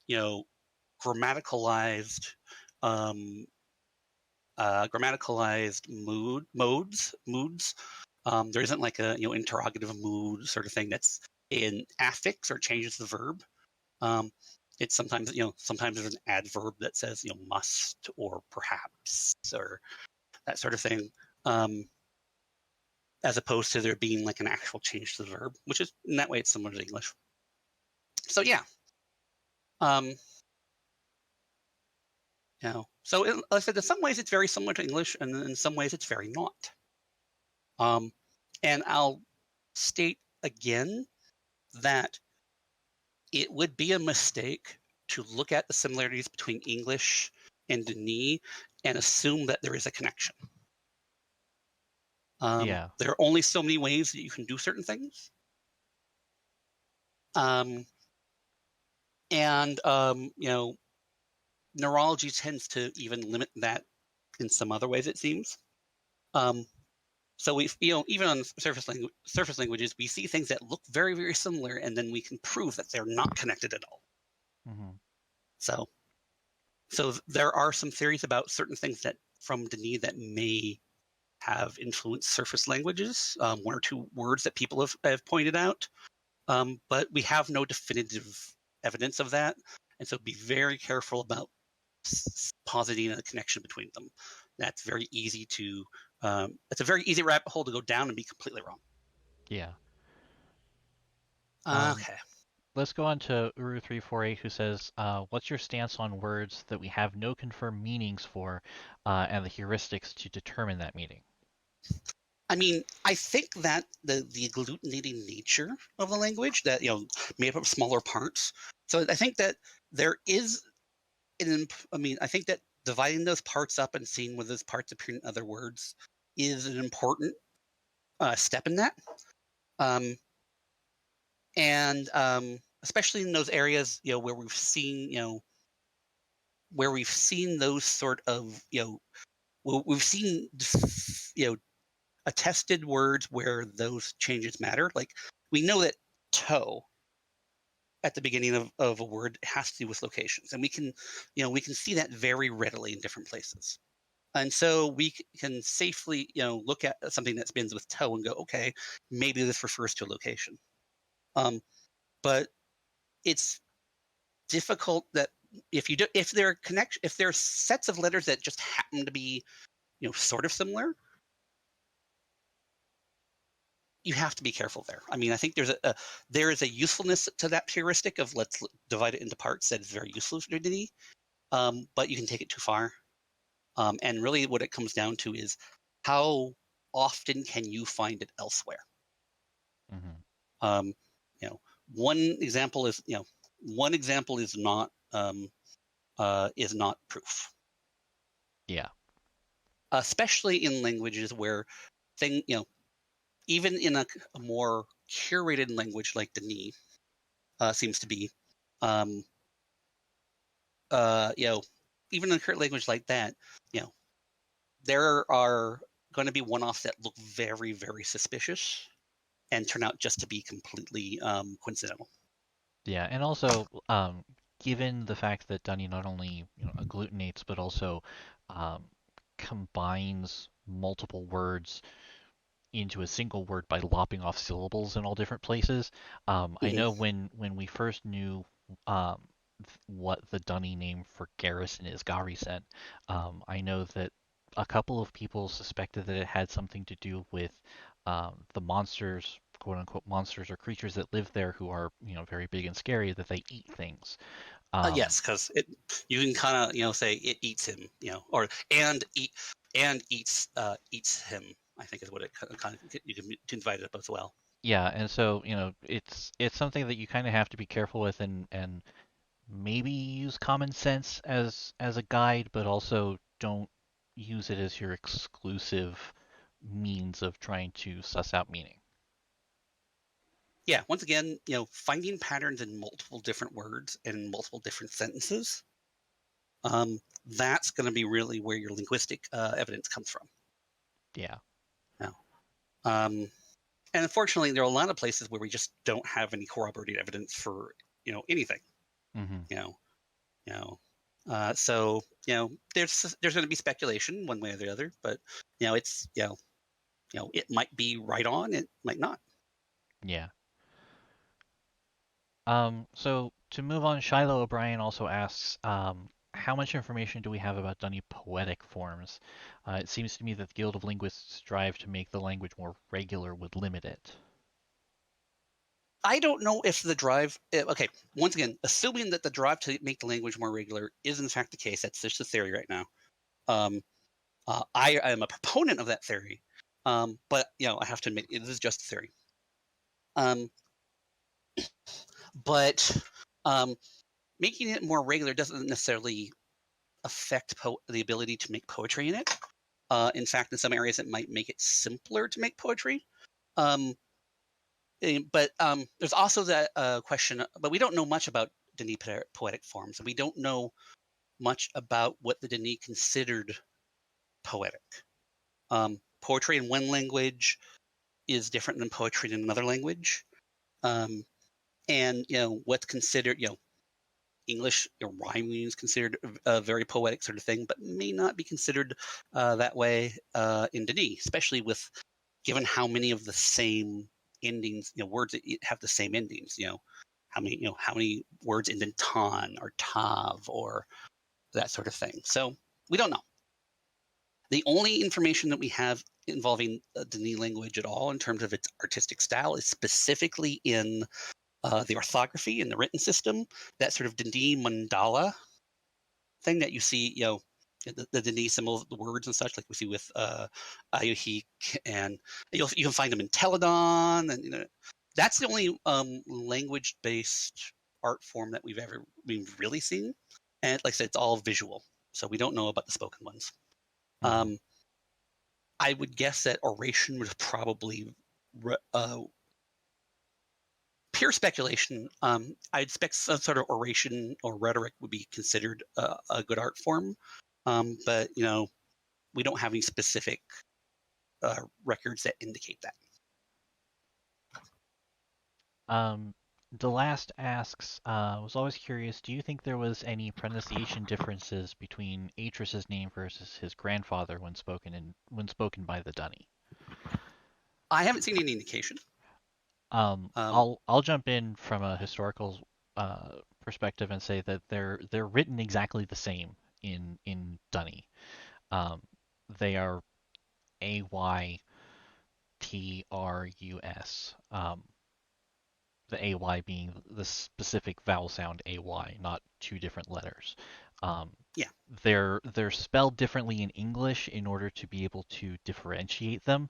grammaticalized moods. There isn't like a interrogative mood sort of thing that's in affix or changes the verb. It's sometimes there's an adverb that says must or perhaps or that sort of thing, as opposed to there being like an actual change to the verb, which is in that way it's similar to English. So yeah, so like I said, in some ways it's very similar to English, and in some ways it's very not. And I'll state again that it would be a mistake to look at the similarities between English and Dene and assume that there is a connection. Yeah. There are only so many ways that you can do certain things. Neurology tends to even limit that in some other ways, it seems. So we, even on surface languages, we see things that look very, very similar, and then we can prove that they're not connected at all. Mm-hmm. So there are some theories about certain things that from Dene that may have influenced surface languages. One or two words that people have pointed out, but we have no definitive evidence of that, and so be very careful about positing a connection between them. That's very easy to. It's a very easy rabbit hole to go down and be completely wrong. Yeah. Okay. Let's go on to Uru348, who says, what's your stance on words that we have no confirmed meanings for, and the heuristics to determine that meaning? I mean, I think that the agglutinating nature of the language, that made up of smaller parts. So I think that there is I think that dividing those parts up and seeing where those parts appear in other words is an important step in that. And especially in those areas, where we've seen, those sort of, we've seen, attested words where those changes matter. Like we know that toe at the beginning of a word has to do with locations, and we can see that very readily in different places. And so we can safely, look at something that begins with toe and go, okay, maybe this refers to a location. But it's difficult that if there are sets of letters that just happen to be, sort of similar, you have to be careful there. I mean, I think there is a usefulness to that heuristic of let's divide it into parts that is very useful to Dene, but you can take it too far. And really what it comes down to is how often can you find it elsewhere? Mm-hmm. One example is not proof. Yeah. Especially in languages where even in a more curated language like Dene seems to be, even in a current language like that, there are going to be one-offs that look very, very suspicious and turn out just to be completely coincidental. Yeah, and also, given the fact that Dunny not only agglutinates but also um, combines multiple words into a single word by lopping off syllables in all different places. I Mm-hmm. know when we first knew what the Dunny name for garrison is, Garrison, I know that a couple of people suspected that it had something to do with the monsters, quote unquote monsters or creatures that live there who are very big and scary, that they eat things. Yes, because you can kind of say it eats him, or eats him. I think is what it kind of you can divide it up as well. Yeah, and so it's something that you kind of have to be careful with and maybe use common sense as a guide, but also don't use it as your exclusive means of trying to suss out meaning. Yeah, once again, finding patterns in multiple different words and multiple different sentences, that's going to be really where your linguistic evidence comes from. Yeah. Now, and unfortunately, there are a lot of places where we just don't have any corroborated evidence for anything. Mm-hmm. So there's going to be speculation one way or the other, but it's it might be right on, it might not. Yeah. So to move on, Shiloh O'Brien also asks, how much information do we have about Dunny poetic forms? It seems to me that the Guild of Linguists' drive to make the language more regular would limit it. I don't know if the drive. Okay, once again, assuming that the drive to make the language more regular is in fact the case, that's just a theory right now. I am a proponent of that theory, but I have to admit it is just a theory. but making it more regular doesn't necessarily affect the ability to make poetry in it. In fact, in some areas, it might make it simpler to make poetry. But there's also that question, but we don't know much about Denis poetic forms. We don't know much about what the Denis considered poetic. Poetry in one language is different than poetry in another language. And, what's considered, English rhyming is considered a very poetic sort of thing, but may not be considered that way in Denis, especially given how many of the same endings, words that have the same endings, how many words end in ton or tav or that sort of thing. So we don't know. The only information that we have involving Denis language at all in terms of its artistic style is specifically in the orthography and the written system, that sort of Denis mandala thing that you see, the Denis symbols, the words and such, like we see with Ayuhik, and you can find them in Teledon, and that's the only language-based art form that we've really seen. And like I said, it's all visual, so we don't know about the spoken ones. Mhm. I would guess that oration was probably pure speculation. I expect some sort of oration or rhetoric would be considered a good art form, but we don't have any specific records that indicate that. The last asks, was always curious, do you think there was any pronunciation differences between Atris's name versus his grandfather when spoken by the Dunny? I haven't seen any indication. I'll jump in from a historical perspective and say that they're written exactly the same in Dunny. Um, they are AYTRUS. The AY being the specific vowel sound AY, not two different letters. Um, Yeah. they're spelled differently in English in order to be able to differentiate them.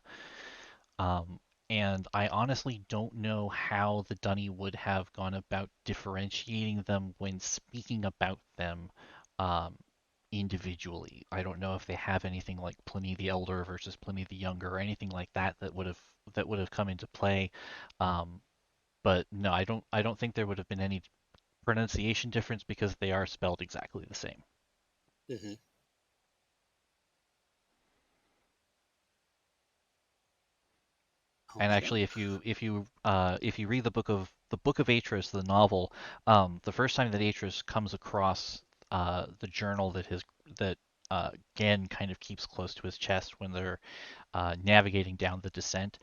Um, and I honestly don't know how the Dunny would have gone about differentiating them when speaking about them um, individually. I don't know if they have anything like Pliny the Elder versus Pliny the Younger or anything like that that would have come into play. Um, but no, I don't think there would have been any pronunciation difference because they are spelled exactly the same. Mm-hmm. And Okay. actually, if you read the Book of Atris, the novel, the first time that Atris comes across the journal that Gen kind of keeps close to his chest when they're navigating down the descent,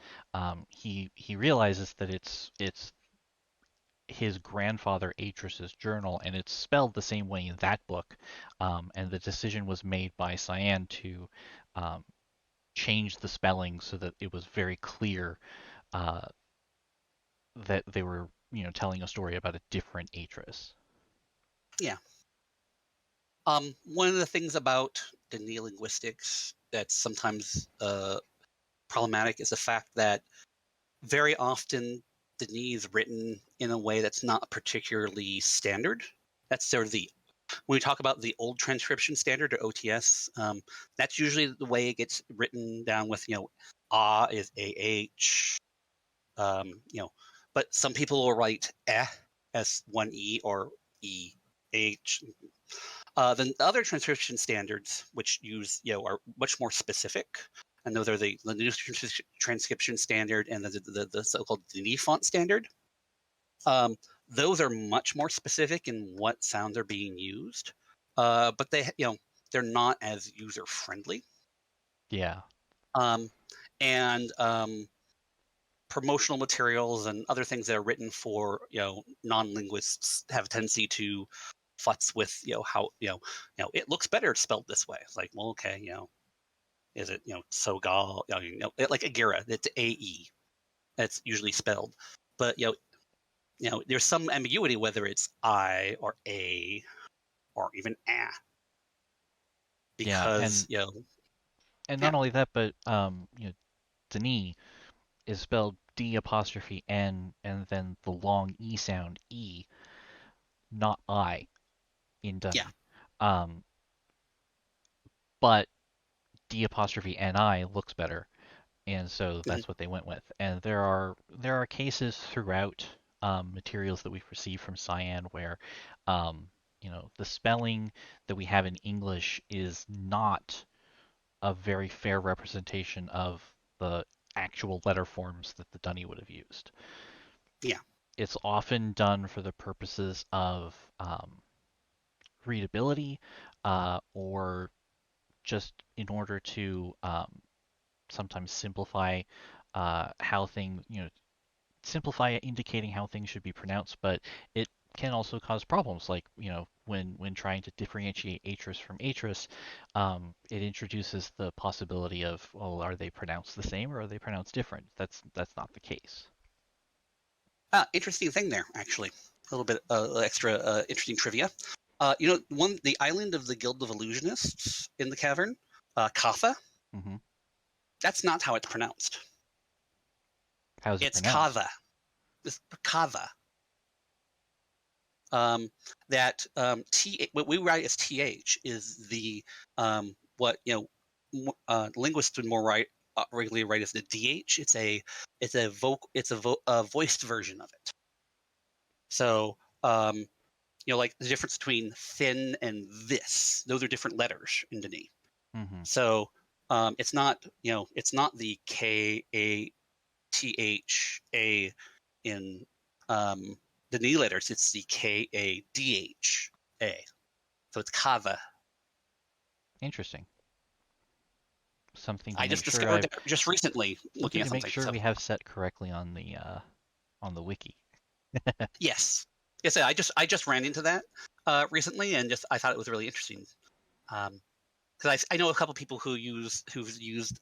he realizes that it's his grandfather Atris's journal, and it's spelled the same way in that book. And the decision was made by Cyan to um, change the spelling so that it was very clear uh, that they were, telling a story about a different Atris. Yeah. One of the things about Denis linguistics that's sometimes problematic is the fact that very often Denis is written in a way that's not particularly standard. That's sort of when we talk about the old transcription standard or OTS, that's usually the way it gets written down with, ah is AH, but some people will write as one E or EH. Then the other transcription standards, which are much more specific, and those are the new transcription standard and the so-called Denis font standard. Those are much more specific in what sounds are being used, but they're not as user friendly. Yeah. Um, and promotional materials and other things that are written for non-linguists have a tendency to futz with how it looks better spelled this way. It's like, well, okay, is it Sogal, like Agira, it's AE. That's usually spelled, but there's some ambiguity whether it's I or A or even A, Yeah, because and yeah. not only that, but Denis is spelled D apostrophe N and then the long E sound E, not I in Yeah. Dunny. Um, but D apostrophe NI looks better, and so Mhm. that's what they went with. And there are cases throughout materials that we've received from Cyan where the spelling that we have in English is not a very fair representation of the actual letter forms that the Dunny would have used. Yeah. It's often done for the purposes of readability, or just in order to sometimes simplify how things, simplify indicating how things should be pronounced, but it can also cause problems, like when trying to differentiate atrus from atrus, it introduces the possibility of, well, are they pronounced the same or are they pronounced different? That's not the case. Interesting thing there, actually. A little bit extra interesting trivia. The island of the Guild of Illusionists in the cavern, Katha, Hmm. that's not how it's pronounced. How is it It's pronounced? Kava. It's Kava. What we write as th is the what linguists would more regularly write as the dh. It's a voiced version of it. So like the difference between thin and this, those are different letters in Dani. Hmm. So it's not the Katha in the Ni letters. It's the Kadha. So it's Kava. Interesting. Something to I make just sure discovered I've that just recently looking something at to make something. sure So we have set correctly on the wiki. yes, I just ran into that recently, and just I thought it was really interesting. Because I know a couple people who've used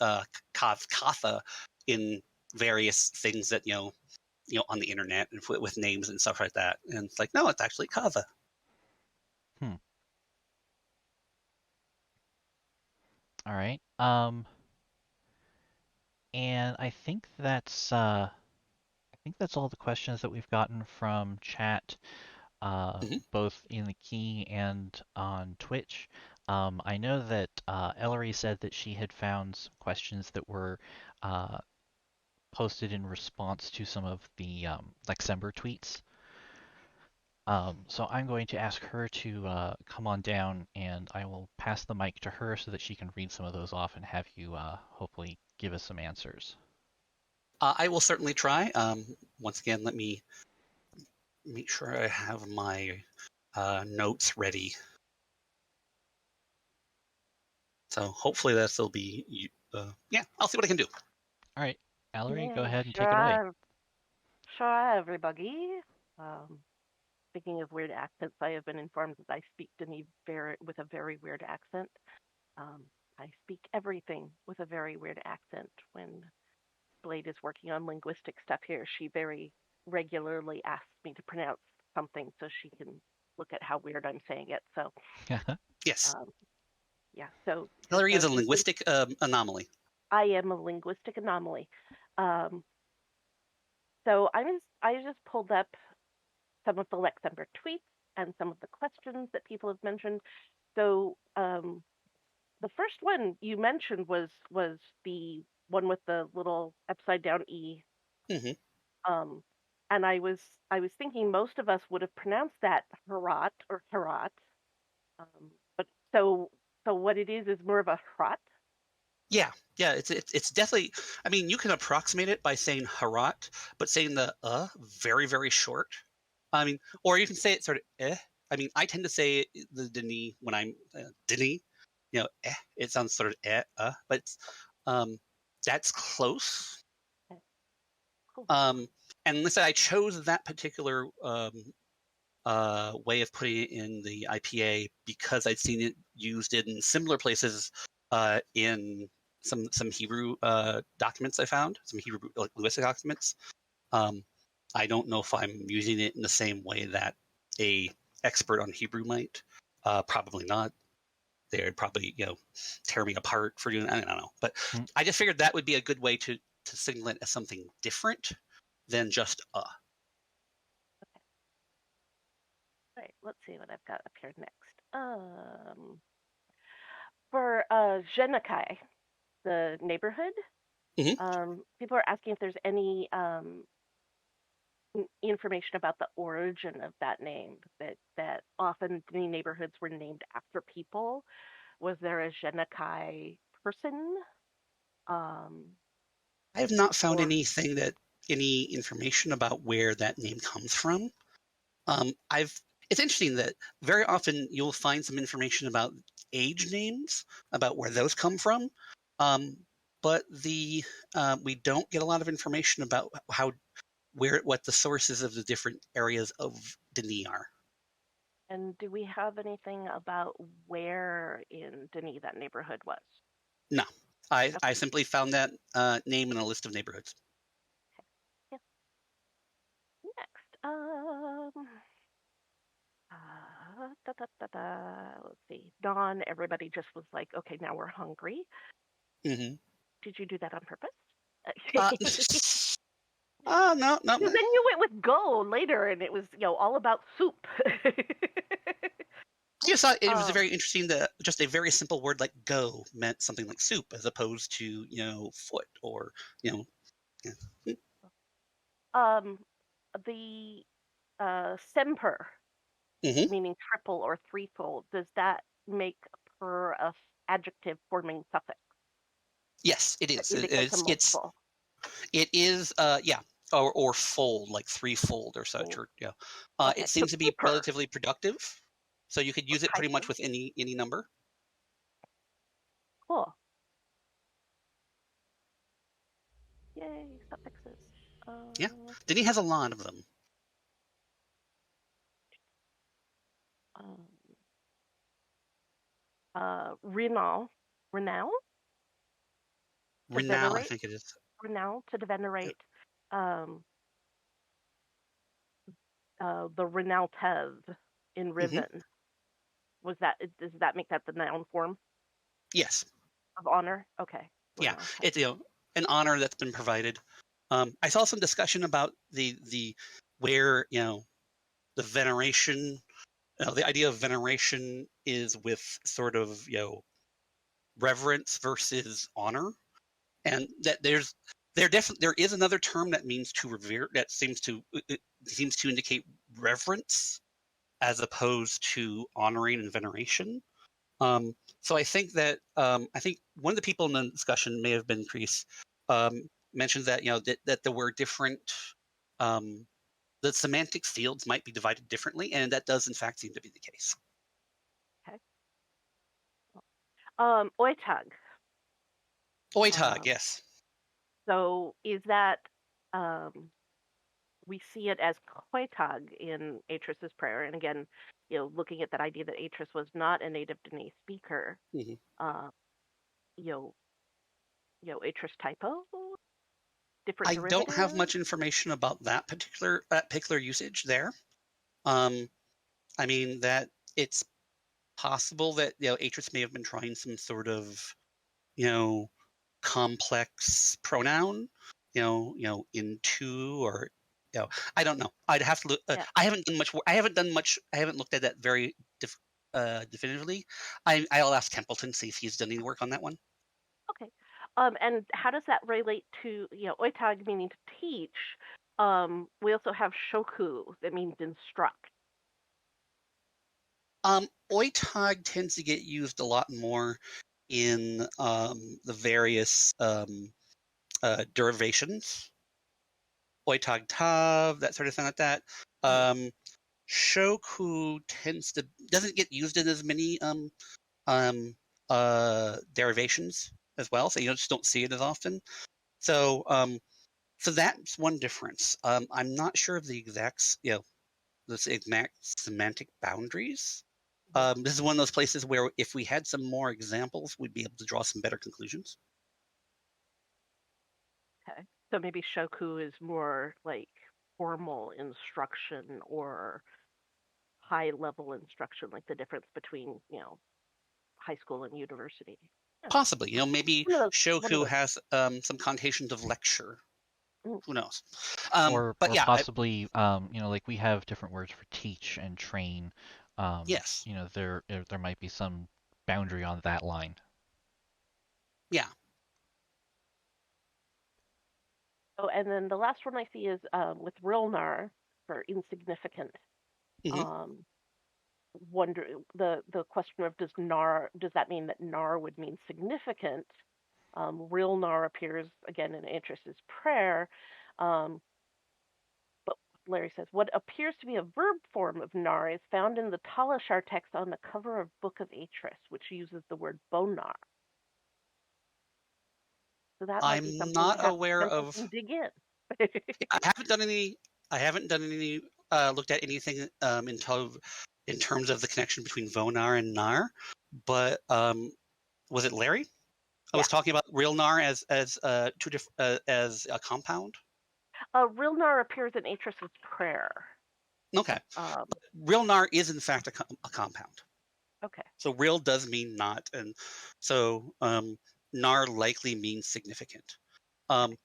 Katha in various things that on the internet and with names and stuff like that, and it's like, no, it's actually Kava. Hmm. All right. And I think that's all the questions that we've gotten from chat, Hmm. both in the key and on Twitch. I know that Ellery said that she had found some questions that were uh, posted in response to some of the Lexember tweets. So I'm going to ask her to come on down, and I will pass the mic to her so that she can read some of those off and have you hopefully give us some answers. I will certainly try. Once again, let me make sure I have my notes ready. So hopefully that'll be. Yeah, I'll see what I can do. All right, Ellery, go Yeah, ahead and take it away. sure, sure, everybody. Um, Speaking of weird accents, I have been informed that I speak Dani with a very weird accent. Um, I speak everything with a very weird accent. When Blade is working on linguistic stuff here, she very regularly asks me to pronounce something so she can look at how weird I'm saying it. So, Yes, um, yeah, so Hillary is a just linguistic anomaly. I am a linguistic anomaly. Um, I just pulled up some of the Lexember tweets and some of the questions that people have mentioned. So the first one you mentioned was the one with the little upside down e, Hmm. um, and I was thinking most of us would have pronounced that Herat or Herat, but so what it is more of a Hrat. Yeah, yeah, it's definitely. I mean, you can approximate it by saying harat, but saying the very very short. I mean, or you can say it sort of eh. I mean, I tend to say the Denis when I'm Denis. It sounds sort of but um, that's close. Okay, cool. And listen, I chose that particular way of putting it in the IPA because I'd seen it used in similar places in some Hebrew documents I found, some Hebrew linguistic documents. Um, I don't know if I'm using it in the same way that a expert on Hebrew might. Probably not. They'd probably tear me apart for doing. I don't know, but Hmm. I just figured that would be a good way to to signal it as something different than just a. All right, let's see what I've got up here next. For Genakai, the neighborhood, people are asking if there's any information about the origin of that name. That often the neighborhoods were named after people. Was there a Genakai person? I have not found Or any information about where that name comes from. It's interesting that very often you'll find some information about age names, about where those come from, but we don't get a lot of information about what the sources of the different areas of Denis are. And do we have anything about where in Denis that neighborhood was? No, I Okay. simply found that name in a list of neighborhoods. Yeah. Next, let's see. Dawn, everybody just was like, okay, now we're hungry. Mm-hmm. Did you do that on purpose? No. Because then you went with go later, and it was all about soup. I just thought it was very interesting that just a very simple word like "go" meant something like soup, as opposed to foot or the semper, Mm-hmm. meaning triple or threefold, does that make per a adjective forming suffix Yes, it that is. indicates a multiple? It is. Yeah, or fold, like threefold or such, or yeah. Okay, It so seems to be keeper. relatively productive, so you could use it pretty much with any number. Cool. Yay, suffixes. Yeah, Denny has a lot of them. Renown. To Renown, I venerate. think it is. Renown, to venerate. The Renaultes in Riven. Was that? Does that make that the noun form Yes. of honor? Okay. Yeah, Renaultes. it's an honor that's been provided. I saw some discussion about the where the veneration, the idea of veneration is with sort of reverence versus honor, and that there is another term that means to revere, that seems to indicate reverence as opposed to honoring and veneration. So I think that I think one of the people in the discussion may have been Chris, mentioned that that there were different the semantic fields might be divided differently, and that does in fact seem to be the case. Okay. Oitag. Oitag, yes. So is that we see it as Koitag in Atris's prayer, and again, looking at that idea that Atris was not a native Dene speaker, Atris typo, different I derivative. don't have much information about that particular usage there. I mean that it's possible that Atris may have been trying some sort of complex pronoun, into, or I don't know. I'd have to look. Yeah. I haven't done much. I haven't looked at that very definitively. I'll ask Templeton, see if he's done any work on that one. Okay. And how does that relate to oitag meaning to teach? We also have shoku that means instruct. Oitag tends to get used a lot more in the various derivations. Oitag tav, that sort of thing like that. Shoku doesn't get used in as many derivations as well, so you just don't see it as often. So so that's one difference. I'm not sure of the exact semantic boundaries. This is one of those places where if we had some more examples, we'd be able to draw some better conclusions. Okay. So maybe shoku is more like formal instruction or high level instruction, like the difference between, high school and university. Possibly, maybe One of those. shoku has some connotations of lecture. Mm. Who knows? Or But yeah, possibly, like we have different words for teach and train. yes, There might be some boundary on that line. yeah. Oh, and then the last one I see is with rilnar for insignificant. Mhm. Wonder the question of does that mean that nar would mean significant? Rilnar appears again in interest is prayer. But Larry says what appears to be a verb form of nar is found in the Talashar text on the cover of Book of Atris, which uses the word bonar. So that might be I'm something to not have aware of. Templeton dig in. I haven't done any. I haven't done any. Looked at anything in terms of the connection between vonar and nar. But was it Larry? I Yeah. was talking about real nar as two different as a compound. Rilnar appears in Atris's prayer. Okay, Um, real nar is in fact a compound. okay. So real does mean not, and so nar likely means significant. Okay.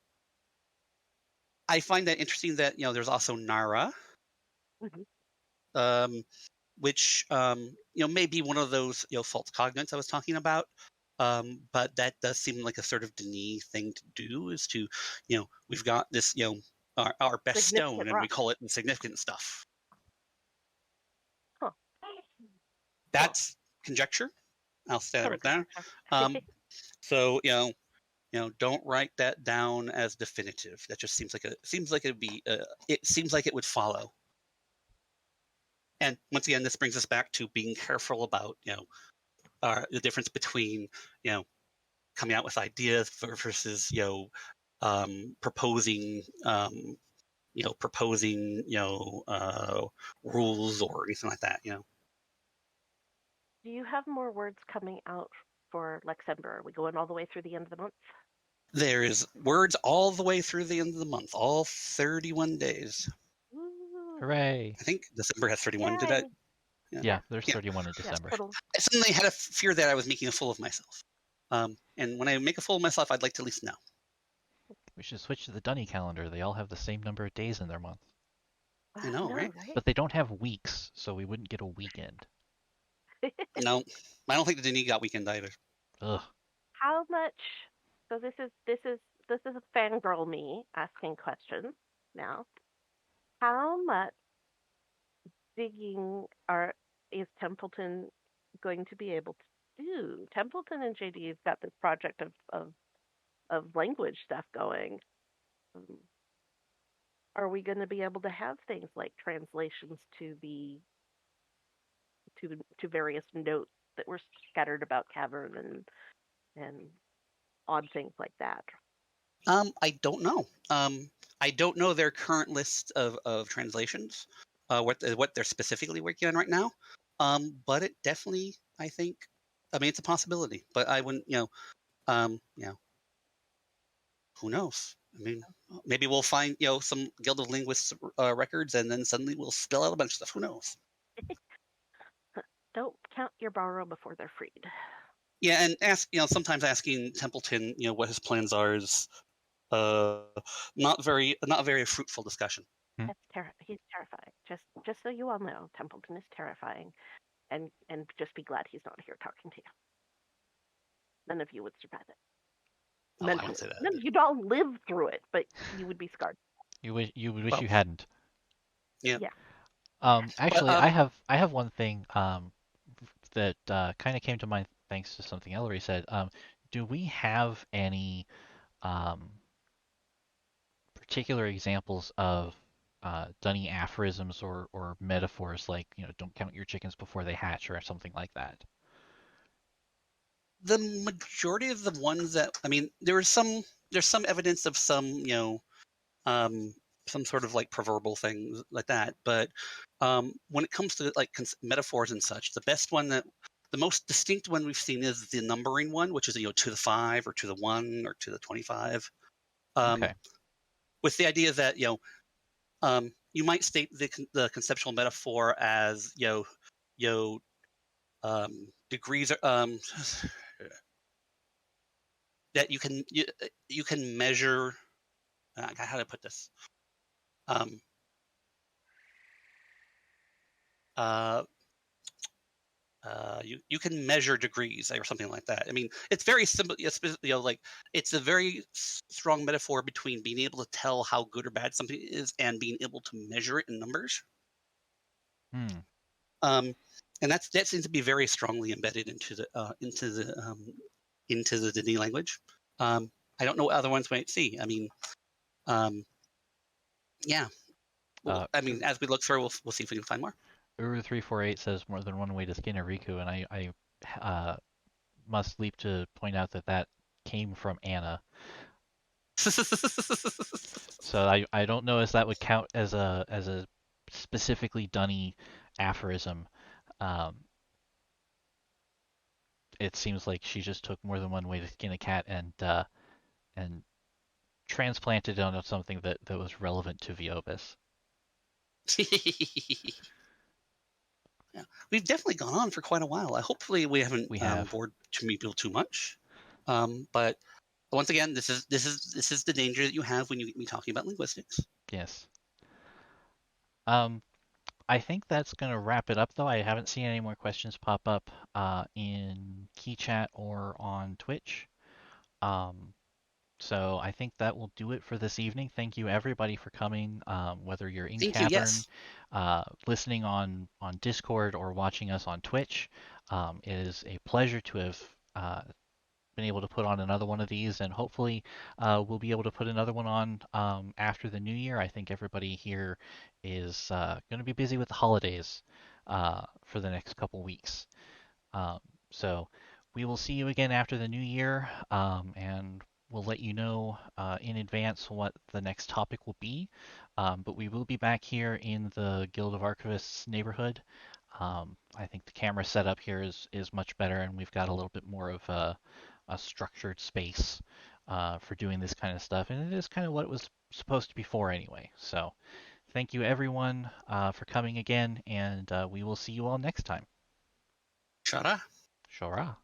I find that interesting that there's also nara, Mm-hmm. um, which may be one of those false cognates I was talking about. But that does seem like a sort of Denis thing to do, is to we've got this our best Significant stone and we rock. call it insignificant stuff. Huh. That's conjecture. I'll say that right there. Conjecture. So don't write that down as definitive. That just seems like it'd be. It seems like it would follow. And once again, this brings us back to being careful about the difference between coming out with ideas versus proposing rules or anything like that. Do you have more words coming out for Lexember? Are we going all the way through the end of the month? There is words all the way through the end of the month, all 31 days. Woo. Hooray! I think December has 31. Did I? Yay. Yeah, there's Yeah. 31 in Yeah, December. total. I suddenly had a fear that I was making a fool of myself. And when I make a fool of myself, I'd like to at least know. We should switch to the Dunny calendar. They all have the same number of days in their month. I know, right? But they don't have weeks, so we wouldn't get a weekend. No, I don't think the Denis got weekend either. Ugh. How much? So this is a fangirl me asking questions now. How much digging is Templeton going to be able to do? Templeton and JD have got this project of language stuff going. Are we going to be able to have things like translations to various notes that were scattered about cavern and odd things like that? I don't know. I don't know their current list of translations, what they're specifically working on right now. But it definitely, I think, I mean, it's a possibility. But I wouldn't, who knows? I mean, maybe we'll find some Guild of Linguists records, and then suddenly we'll spill out a bunch of stuff. Who knows? Don't count your borrow before they're freed. Yeah, and sometimes asking Templeton, what his plans are is not very fruitful discussion. He's terrifying. Just so you all know, Templeton is terrifying, and just be glad he's not here talking to you. None of you would survive it. Oh, I won't say that. None of you'd all live through it, but you would be scarred. You wish you hadn't. Yeah. Actually, But, I have one thing that kind of came to mind thanks to something Ellery said. Do we have any particular examples of Dunny aphorisms or metaphors like, don't count your chickens before they hatch or something like that? the majority of the ones that there's some evidence of some sort of like proverbial things like that. But when it comes to like metaphors and such, the most distinct one we've seen is the numbering one, which is to the 5 or to the 1 or to the 25. Okay. With the idea that you might state the conceptual metaphor as degrees are that you can measure. How to put this? You can measure degrees or something like that. I mean, it's very simple. Like it's a very strong metaphor between being able to tell how good or bad something is and being able to measure it in numbers. Hmm. And that seems to be very strongly embedded into the Dini language. I don't know what other ones might see. I mean, yeah. Well, I mean, as we look through, we'll see if we can find more. Uru348 says more than one way to skin a Riku, and I must leap to point out that came from Anna. So I don't know if that would count as a specifically Dunny aphorism. It seems like she just took more than one way to skin a cat and transplanted it onto something that was relevant to Viovis. Yeah, we've definitely gone on for quite a while. Hopefully, we haven't bored people too much. But once again, this is the danger that you have when you get me talking about linguistics. Yes. I think that's going to wrap it up, though. I haven't seen any more questions pop up in KeyChat or on Twitch. So I think that will do it for this evening. Thank you, everybody, for coming, whether you're in Cavern, listening on Discord, or watching us on Twitch. It is a pleasure to have been able to put on another one of these, and hopefully we'll be able to put another one on after the new year. I think everybody here is going to be busy with the holidays for the next couple weeks. So we will see you again after the new year, and we'll let you know in advance what the next topic will be. But we will be back here in the Guild of Archivists Neighborhood. I think the camera setup here is much better, and we've got a little bit more of a structured space for doing this kind of stuff, and it is kind of what it was supposed to be for anyway. So thank you, everyone, for coming again, and we will see you all next time. Shara. Shora.